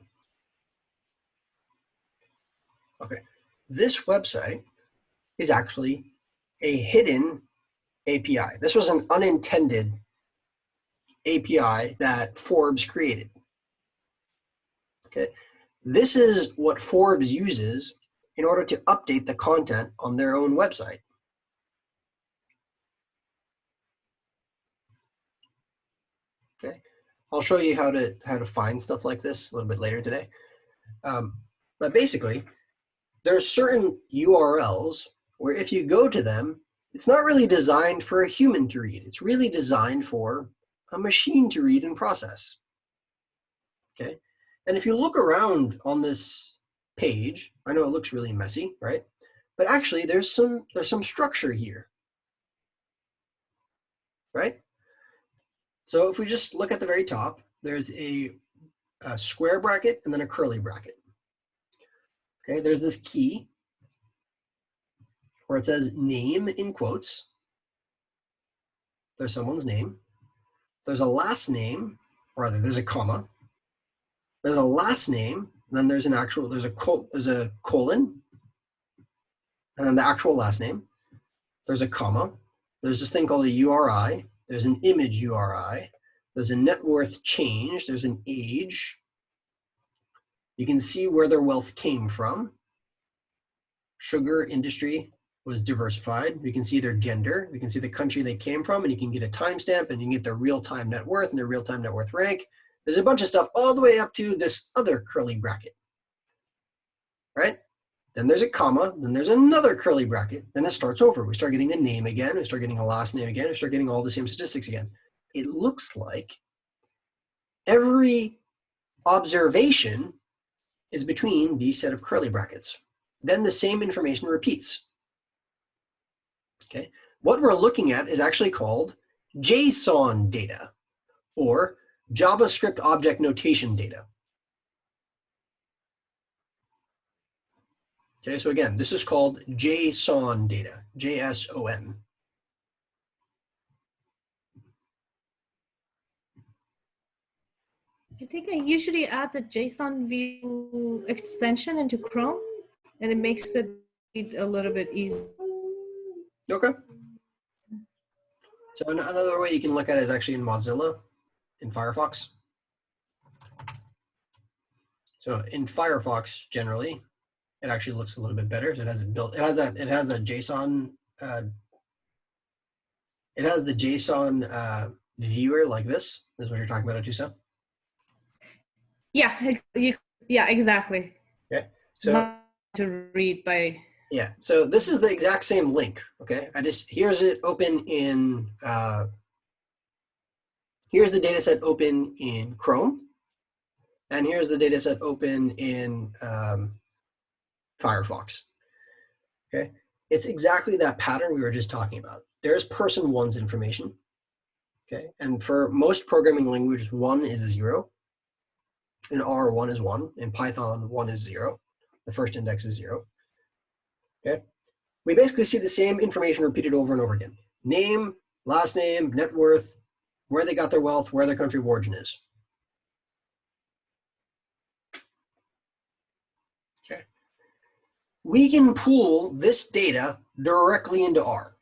A: Okay, this website is actually a hidden API. This was an unintended API that Forbes created. Okay, this is what Forbes uses in order to update the content on their own website. Okay, I'll show you how to find stuff like this a little bit later today. But basically, there are certain URLs where if you go to them, it's not really designed for a human to read. It's really designed for a machine to read and process. Okay, and if you look around on this page, I know it looks really messy, right? But actually, there's some structure here, right? So if we just look at the very top, there's a square bracket and then a curly bracket. Okay, there's this key where it says name in quotes. There's someone's name. There's a last name, or rather there's a comma. There's a last name, then there's a colon, and then the actual last name. There's a comma. There's this thing called a URI. There's an image URI. There's a net worth change. There's an age. You can see where their wealth came from. Sugar industry was diversified. We can see their gender. We can see the country they came from, and you can get a timestamp, and you can get their real-time net worth and their real-time net worth rank. There's a bunch of stuff all the way up to this other curly bracket, right? Then there's a comma, then there's another curly bracket, then it starts over. We start getting a name again, we start getting a last name again, we start getting all the same statistics again. It looks like every observation is between these set of curly brackets. Then the same information repeats. Okay, what we're looking at is actually called JSON data, or JavaScript object notation data. Okay, so again, this is called JSON data, JSON.
E: I think I usually add the JSON view extension into Chrome, and it makes it a little bit easier.
A: Okay. So another way you can look at it is actually in Mozilla, in Firefox. So in Firefox, generally, it actually looks a little bit better. So it has it built. It has that JSON. It has the JSON viewer like this. This is what you're talking about, Atusa.
E: Yeah, yeah, exactly.
A: Okay. So
E: not to read by.
A: Yeah. So this is the exact same link. Okay. Here's it open in. Here's the data set open in Chrome, and here's the data set open in Firefox. Okay. It's exactly that pattern we were just talking about. There's person one's information. Okay. And for most programming languages, 1 is 0. In R, 1 is 1. In Python, 1 is 0. The first index is 0. Okay. We basically see the same information repeated over and over again. Name, last name, net worth, where they got their wealth, where their country of origin is. Okay. We can pull this data directly into R.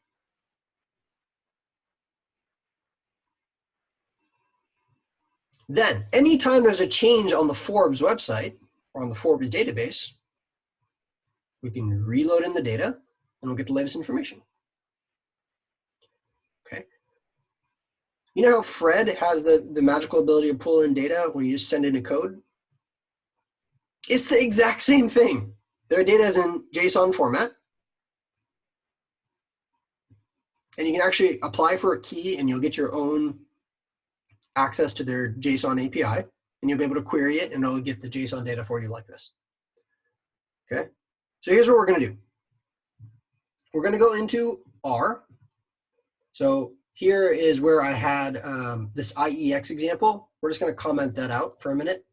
A: Then, anytime there's a change on the Forbes website or on the Forbes database, we can reload in the data and we'll get the latest information. Okay. You know how Fred has the magical ability to pull in data when you just send in a code? It's the exact same thing. Their data is in JSON format. And you can actually apply for a key and you'll get your own access to their JSON API, and you'll be able to query it and it'll get the JSON data for you like this. Okay, so here's what we're going to do. We're going to go into R. So here is where I had this IEX example. We're just going to comment that out for a minute.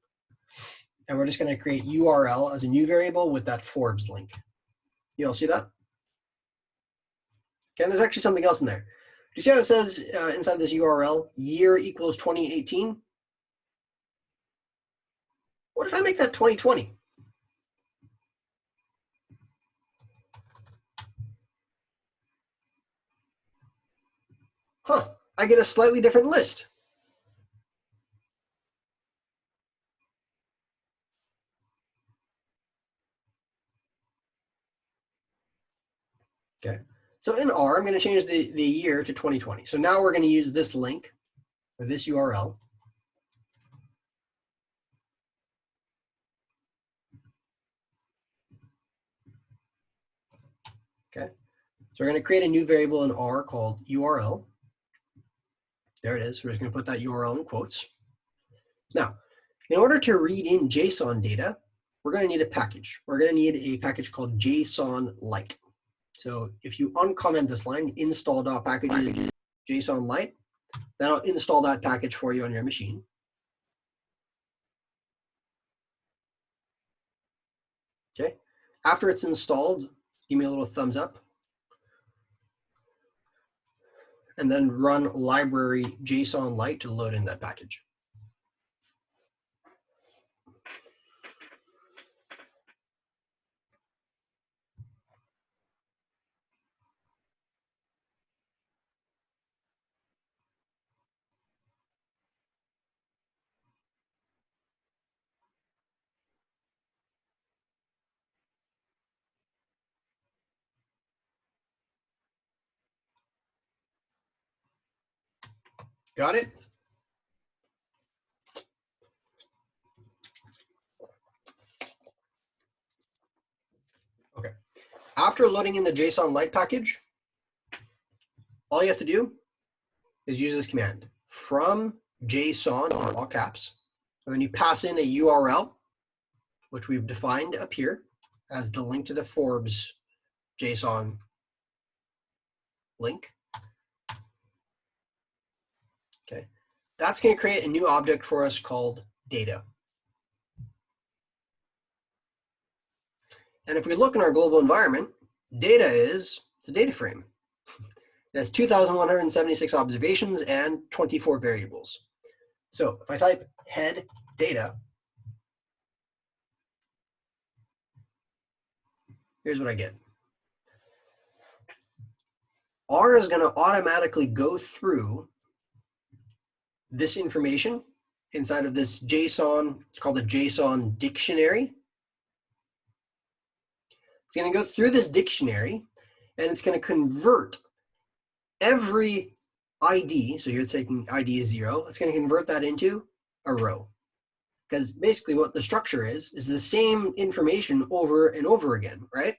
A: And we're just going to create URL as a new variable with that Forbes link. You all see that? Okay, and there's actually something else in there. Do you see how it says inside this URL, year equals 2018? What if I make that 2020? Huh, I get a slightly different list. Okay, so in R, I'm going to change the year to 2020. So now we're going to use this link, or this URL. Okay, so we're going to create a new variable in R called URL. There it is. We're just going to put that URL in quotes. Now, in order to read in JSON data, we're going to need a package. We're going to need a package called JSON Lite. So if you uncomment this line, install.packages JSON Lite, that'll install that package for you on your machine. Okay. After it's installed, give me a little thumbs up. And then run library JSON Lite to load in that package. Got it? Okay. After loading in the JSON Lite package, all you have to do is use this command, from JSON, in all caps, and then you pass in a URL, which we've defined up here as the link to the Forbes JSON link. Okay, that's going to create a new object for us called data. And if we look in our global environment, data is the data frame. It has 2,176 observations and 24 variables. So if I type head data, here's what I get. R is going to automatically go through this information inside of this JSON, it's called a JSON dictionary. It's going to go through this dictionary and it's going to convert every ID. So here it's taking ID is 0. It's going to convert that into a row. Because basically what the structure is the same information over and over again, right?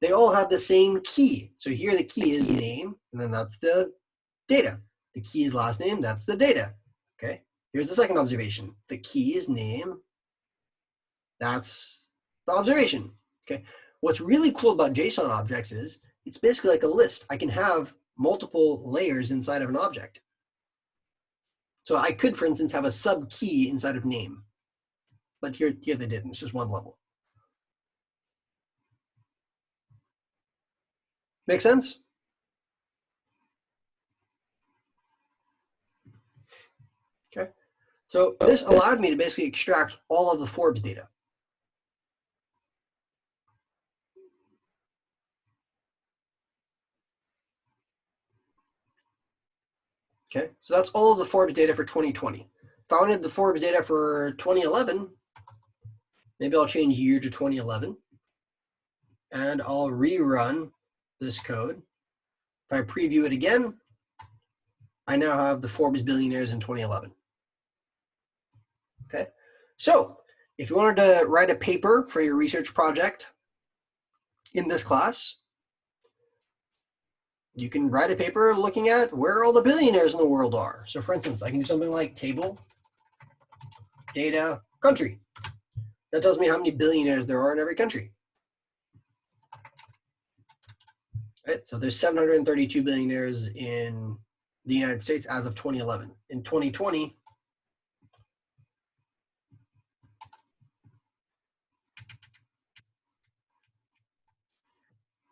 A: They all have the same key. So here the key is name, and then that's the data. The key is last name, that's the data. Okay, here's the second observation. The key is name, that's the observation. Okay, what's really cool about JSON objects is it's basically like a list. I can have multiple layers inside of an object. So I could, for instance, have a sub key inside of name, but here they didn't. It's just one level. Make sense? Okay. So this allowed me to basically extract all of the Forbes data. Okay, so that's all of the Forbes data for 2020. If I wanted the Forbes data for 2011, maybe I'll change year to 2011, and I'll rerun this code. If I preview it again, I now have the Forbes billionaires in 2011. Okay, so if you wanted to write a paper for your research project in this class, you can write a paper looking at where all the billionaires in the world are. So for instance, I can do something like table, data, country. That tells me how many billionaires there are in every country. Right? So there's 732 billionaires in the United States as of 2011. In 2020,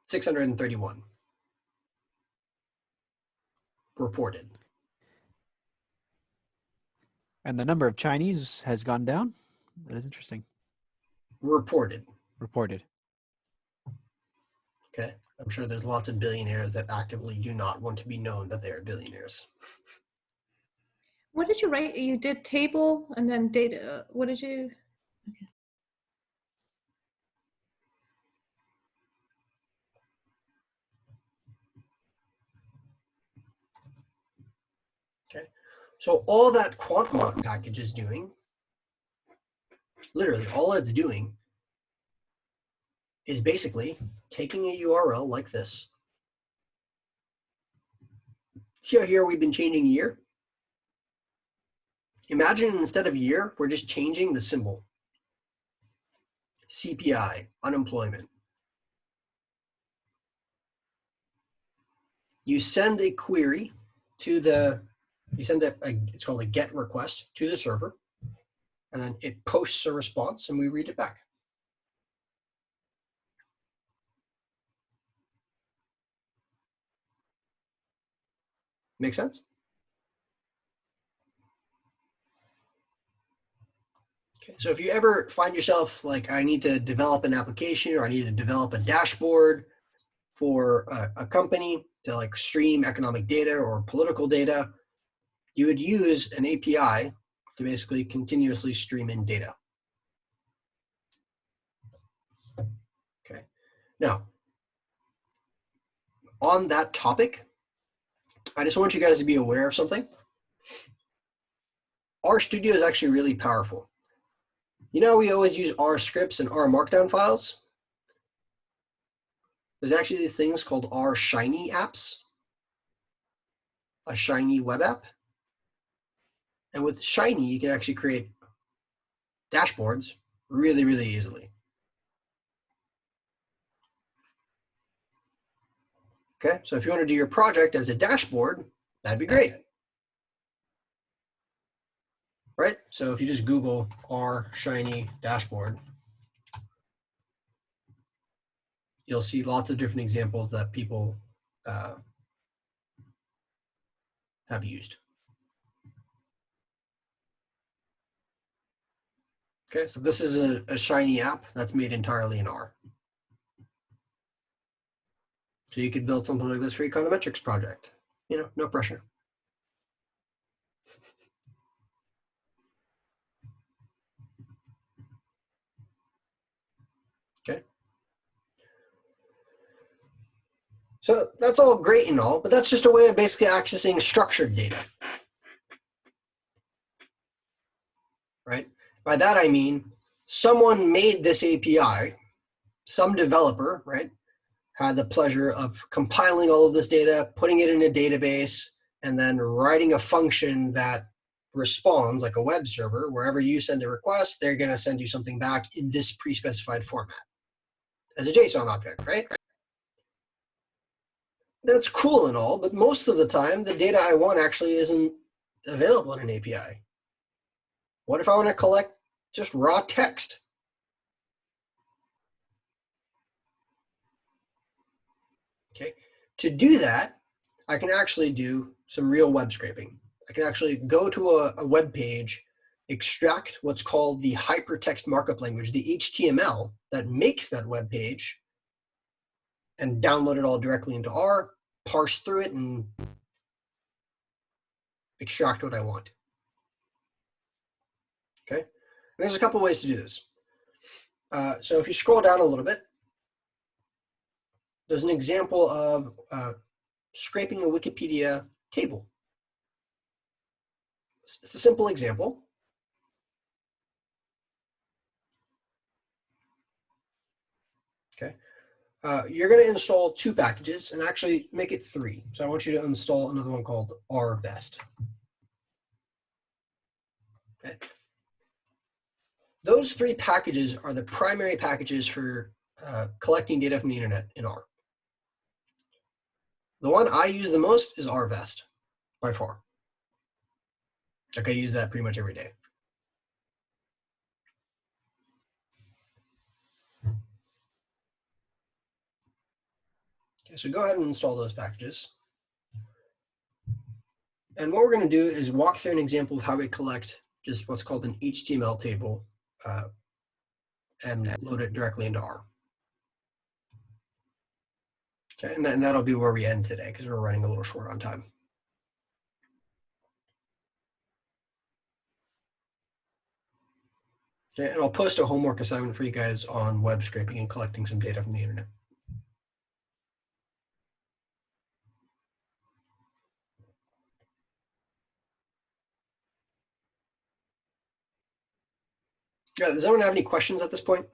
A: $631 reported.
H: And the number of Chinese has gone down. That is interesting.
A: Reported.
H: Reported.
A: Okay. I'm sure there's lots of billionaires that actively do not want to be known that they are billionaires.
E: What did you write? You did table and then data. What did you? Okay.
A: Okay. So all that Quantmont package is doing, literally all it's doing is basically taking a URL like this. See how here we've been changing year? Imagine instead of year, we're just changing the symbol. CPI, unemployment. You send a query to the, it's called a GET request to the server, and then it posts a response and we read it back. Make sense? Okay, so if you ever find yourself like, I need to develop an application or I need to develop a dashboard for a company to like stream economic data or political data, you would use an API to basically continuously stream in data. Okay, now on that topic, I just want you guys to be aware of something. R Studio is actually really powerful. You know, we always use R scripts and R markdown files. There's actually these things called R Shiny apps, a Shiny web app. And with Shiny, you can actually create dashboards really, really easily. Okay, so if you want to do your project as a dashboard, that'd be great. Right? So if you just Google R Shiny dashboard, you'll see lots of different examples that people have used. Okay, so this is a Shiny app that's made entirely in R. So you could build something like this for Econometrics project. You know, no pressure. Okay. So that's all great and all, but that's just a way of basically accessing structured data. Right? By that I mean, someone made this API, some developer, right, had the pleasure of compiling all of this data, putting it in a database, and then writing a function that responds like a web server. Wherever you send a request, they're going to send you something back in this pre-specified format as a JSON object, right? That's cool and all, but most of the time, the data I want actually isn't available in an API. What if I want to collect just raw text? Okay. To do that, I can actually do some real web scraping. I can actually go to a web page, extract what's called the hypertext markup language, the HTML that makes that web page, and download it all directly into R, parse through it, and extract what I want. Okay, and there's a couple ways to do this. So if you scroll down a little bit, there's an example of scraping a Wikipedia table. It's a simple example. Okay. You're going to install 2 packages and actually make it 3. So I want you to install another one called rvest. Okay. Those 3 packages are the primary packages for collecting data from the internet in R. The one I use the most is rvest, by far. Like I use that pretty much every day. Okay, so go ahead and install those packages. And what we're going to do is walk through an example of how we collect just what's called an HTML table and load it directly into R. Okay, and that'll be where we end today because we're running a little short on time. Okay, and I'll post a homework assignment for you guys on web scraping and collecting some data from the internet. Yeah, does anyone have any questions at this point?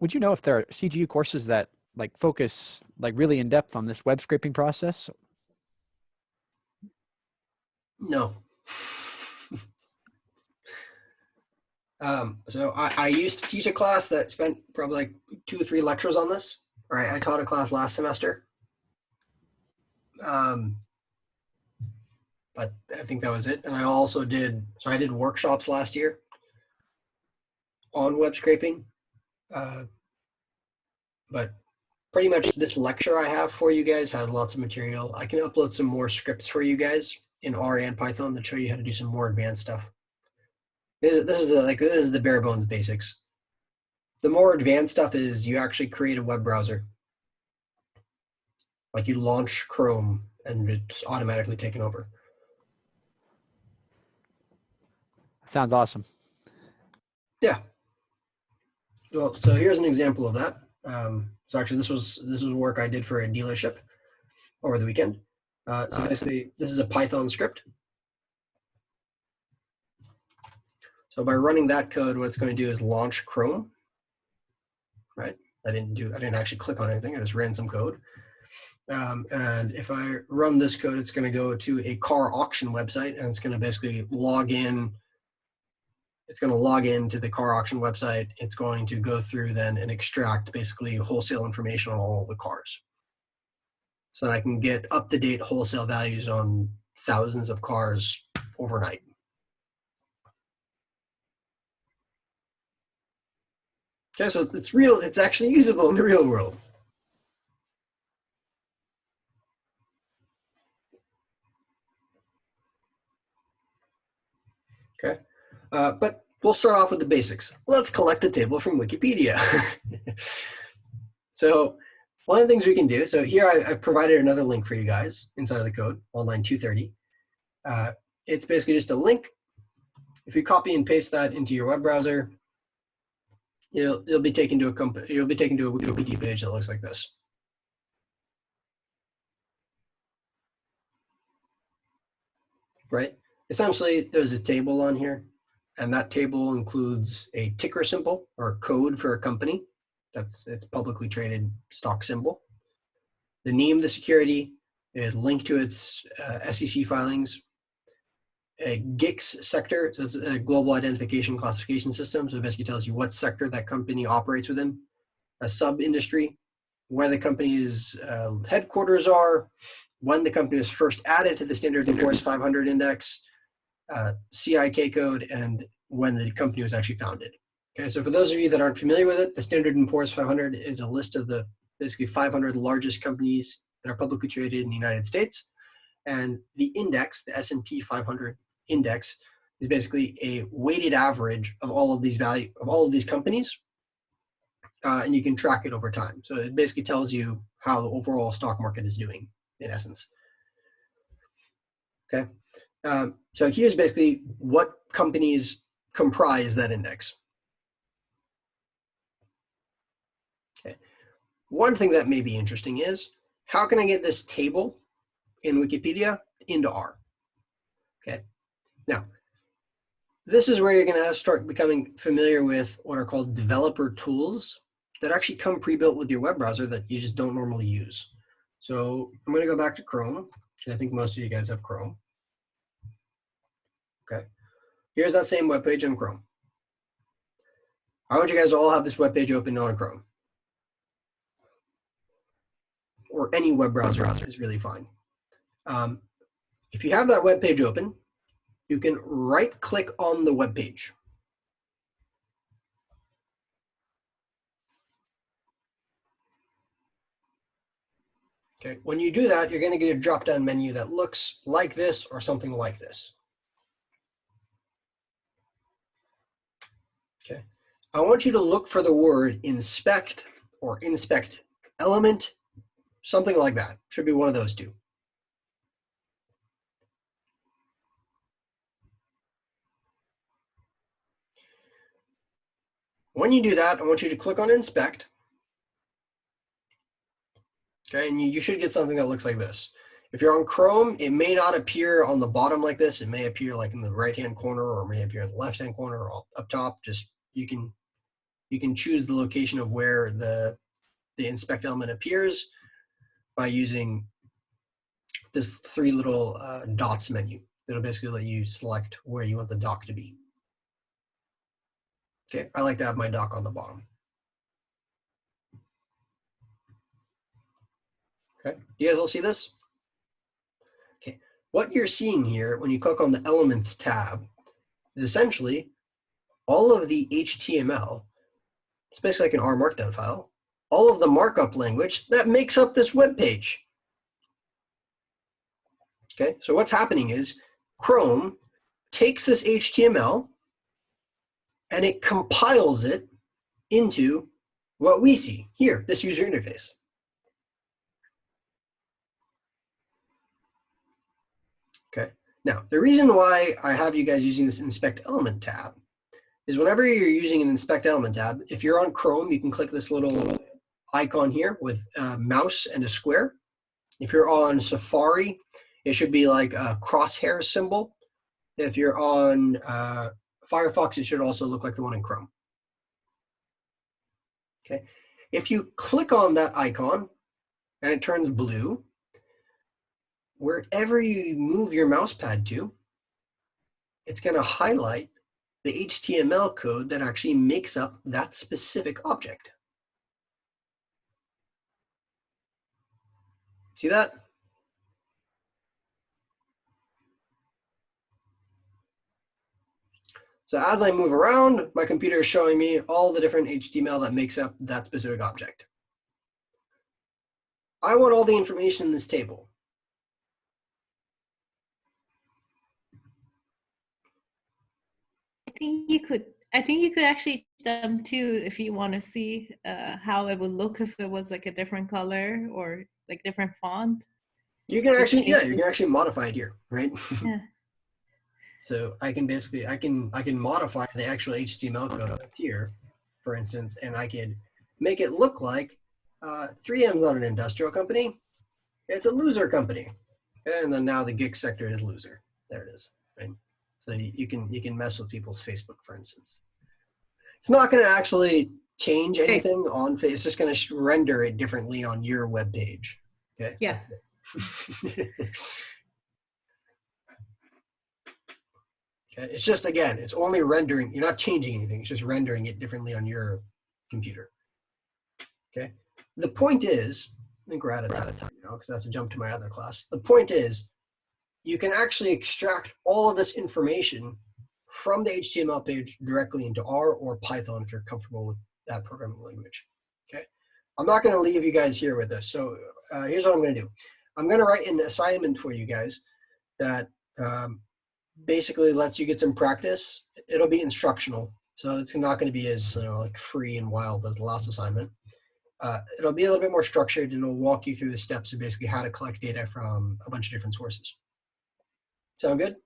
H: Would you know if there are CGU courses that like focus like really in depth on this web scraping process?
A: No. So I used to teach a class that spent probably like 2 or 3 lectures on this. All right, I taught a class last semester. But I think that was it. And I also did, so I did workshops last year on web scraping. But pretty much this lecture I have for you guys has lots of material. I can upload some more scripts for you guys in R and Python that show you how to do some more advanced stuff. This is the bare bones basics. The more advanced stuff is you actually create a web browser. Like you launch Chrome and it's automatically taken over.
H: Sounds awesome.
A: Yeah. Well, so here's an example of that. So actually, this was work I did for a dealership over the weekend. So basically, this is a Python script. So by running that code, what it's going to do is launch Chrome. Right? I didn't actually click on anything. I just ran some code. And if I run this code, it's going to go to a car auction website, and it's going to basically log in. It's going to log into the car auction website. It's going to go through then and extract basically wholesale information on all the cars. So that I can get up-to-date wholesale values on thousands of cars overnight. Okay, so it's actually usable in the real world. Okay, but we'll start off with the basics. Let's collect a table from Wikipedia. So one of the things we can do, so here I've provided another link for you guys inside of the code on line 230. It's basically just a link. If you copy and paste that into your web browser, you'll be taken to a Wikipedia page that looks like this. Right? Essentially, there's a table on here, and that table includes a ticker symbol or code for a company. That's its publicly traded stock symbol. The name of the security is linked to its SEC filings. A GICS sector, so it's a global identification classification system. So it basically tells you what sector that company operates within. A sub-industry, where the company's headquarters are, when the company was first added to the Standard & Poor's 500 index, CIK code, and when the company was actually founded. Okay, so for those of you that aren't familiar with it, the Standard & Poor's 500 is a list of the basically 500 largest companies that are publicly traded in the United States. And the index, the S&P 500 index, is basically a weighted average of all of these companies, and you can track it over time. So it basically tells you how the overall stock market is doing, in essence. Okay, so here's basically what companies comprise that index. Okay, one thing that may be interesting is, how can I get this table in Wikipedia into R? Okay, now, this is where you're going to start becoming familiar with what are called developer tools that actually come pre-built with your web browser that you just don't normally use. So I'm going to go back to Chrome, because I think most of you guys have Chrome. Okay, here's that same web page in Chrome. I want you guys to all have this web page open on Chrome. Or any web browser is really fine. If you have that web page open, you can right-click on the web page. Okay, when you do that, you're going to get a drop-down menu that looks like this or something like this. Okay, I want you to look for the word inspect or inspect element, something like that. Should be one of those two. When you do that, I want you to click on inspect. Okay, and you should get something that looks like this. If you're on Chrome, it may not appear on the bottom like this. It may appear like in the right-hand corner, or it may appear in the left-hand corner, or up top. Just you can choose the location of where the inspect element appears by using this three little dots menu. It'll basically let you select where you want the dock to be. Okay, I like to have my dock on the bottom. Okay, you guys all see this? Okay, what you're seeing here when you click on the Elements tab is essentially all of the HTML, it's basically like an R Markdown file, all of the markup language that makes up this web page. Okay, so what's happening is Chrome takes this HTML and it compiles it into what we see here, this user interface. Okay, now the reason why I have you guys using this inspect element tab is whenever you're using an inspect element tab, if you're on Chrome, you can click this little icon here with a mouse and a square. If you're on Safari, it should be like a crosshair symbol. If you're on Firefox, it should also look like the one in Chrome. Okay, if you click on that icon and it turns blue, wherever you move your mouse pad to, it's going to highlight the HTML code that actually makes up that specific object. See that? So as I move around, my computer is showing me all the different HTML that makes up that specific object. I want all the information in this table.
E: I think you could actually them too if you want to see how it would look if it was like a different color or like different font.
A: You can actually, yeah, you can actually modify it here, right?
E: Yeah.
A: So I can basically, I can modify the actual HTML code here, for instance, and I can make it look like 3M is not an industrial company, it's a loser company. And then now the gig sector is loser. There it is, right? So you can mess with people's Facebook, for instance. It's not going to actually change anything on Facebook. It's just going to render it differently on your web page. Okay.
E: Yeah.
A: That's it. Okay. It's just, again, it's only rendering. You're not changing anything. It's just rendering it differently on your computer. Okay. The point is, I think we're out of time now because I have to jump to my other class. The point is, you can actually extract all of this information from the HTML page directly into R or Python if you're comfortable with that programming language. Okay, I'm not going to leave you guys here with this. So here's what I'm going to do. I'm going to write an assignment for you guys that basically lets you get some practice. It'll be instructional, so it's not going to be as like free and wild as the last assignment. It'll be a little bit more structured, and it'll walk you through the steps of basically how to collect data from a bunch of different sources. Sound good?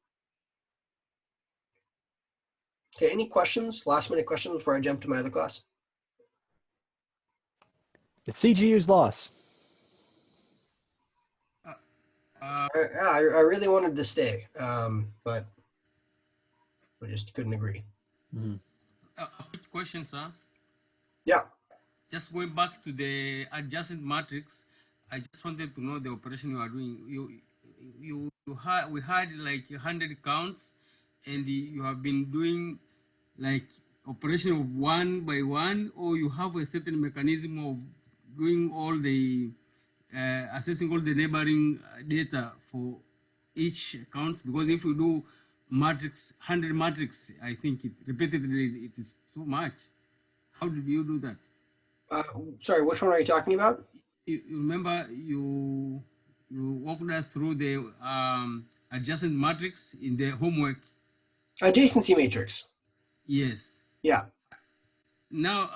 A: Okay, any questions, last minute questions before I jump to my other class?
H: It's CGU's loss.
A: I really wanted to stay, but we just couldn't agree.
H: Mm-hmm.
D: A quick question, sir.
A: Yeah.
D: Just going back to the adjacent matrix, I just wanted to know the operation you are doing. We had like 100 counts, and you have been doing like operation of one by one, or you have a certain mechanism of doing all the assessing all the neighboring data for each counts? Because if you do matrix 100 matrix, I think it repeatedly it is too much. How did you do that?
A: Sorry, which one are you talking about?
D: You remember you walked us through the adjacent matrix in the homework.
A: Adjacency matrix.
D: Yes.
A: Yeah.
D: Now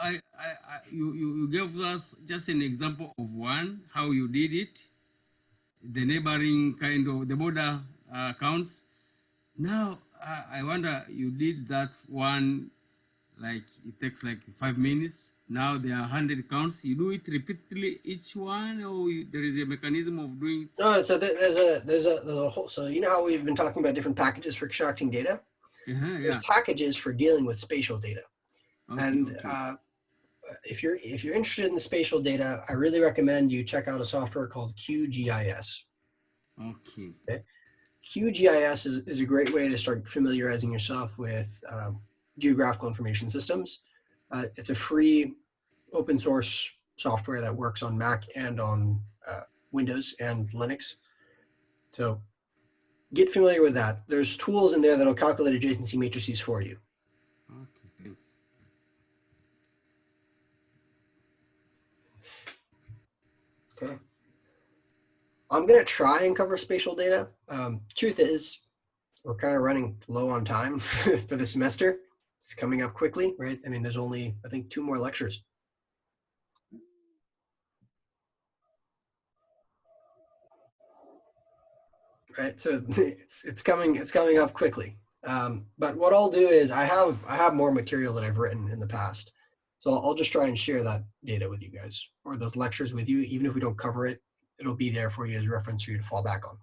D: you gave us just an example of one, how you did it, the neighboring kind of the border counts. Now I wonder, you did that one, like it takes like 5 minutes. Now there are 100 counts. You do it repeatedly each one, or there is a mechanism of doing it?
A: No, so there's a whole. So you know how we've been talking about different packages for extracting data. There's packages for dealing with spatial data, and if you're interested in the spatial data, I really recommend you check out a software called QGIS. Okay. QGIS is a great way to start familiarizing yourself with geographical information systems. It's a free open source software that works on Mac and on Windows and Linux. So get familiar with that. There's tools in there that'll calculate adjacency matrices for you.
D: Okay, thanks.
A: Okay. I'm going to try and cover spatial data. Truth is, we're kind of running low on time for the semester. It's coming up quickly, right? I mean, there's only, I think, 2 more lectures. Right, so it's coming up quickly. But what I'll do is I have more material that I've written in the past, so I'll just try and share that data with you guys, or those lectures with you. Even if we don't cover it, it'll be there for you as a reference for you to fall back on.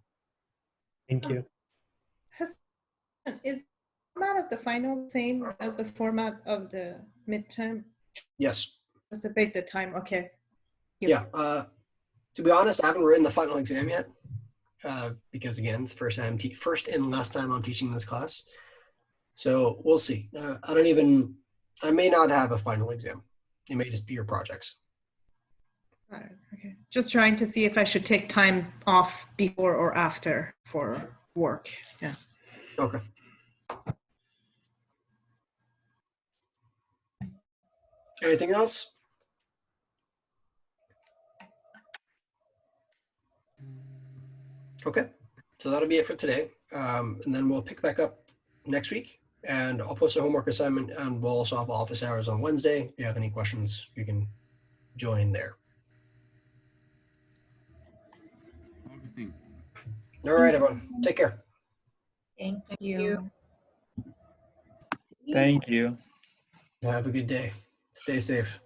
C: Thank you.
E: Is the format of the final the same as the format of the midterm?
A: Yes.
E: Anticipate the time. Okay.
A: Yeah. To be honest, I haven't written the final exam yet. Because again, it's first and last time I'm teaching this class. So we'll see. I may not have a final exam. It may just be your projects.
E: Got it. Okay. Just trying to see if I should take time off before or after for work. Yeah.
A: Okay. Anything else? Okay, so that'll be it for today. And then we'll pick back up next week, and I'll post a homework assignment, and we'll also have office hours on Wednesday. If you have any questions, you can join there. All right, everyone, take care.
B: Thank you.
F: Thank you.
A: Have a good day. Stay safe.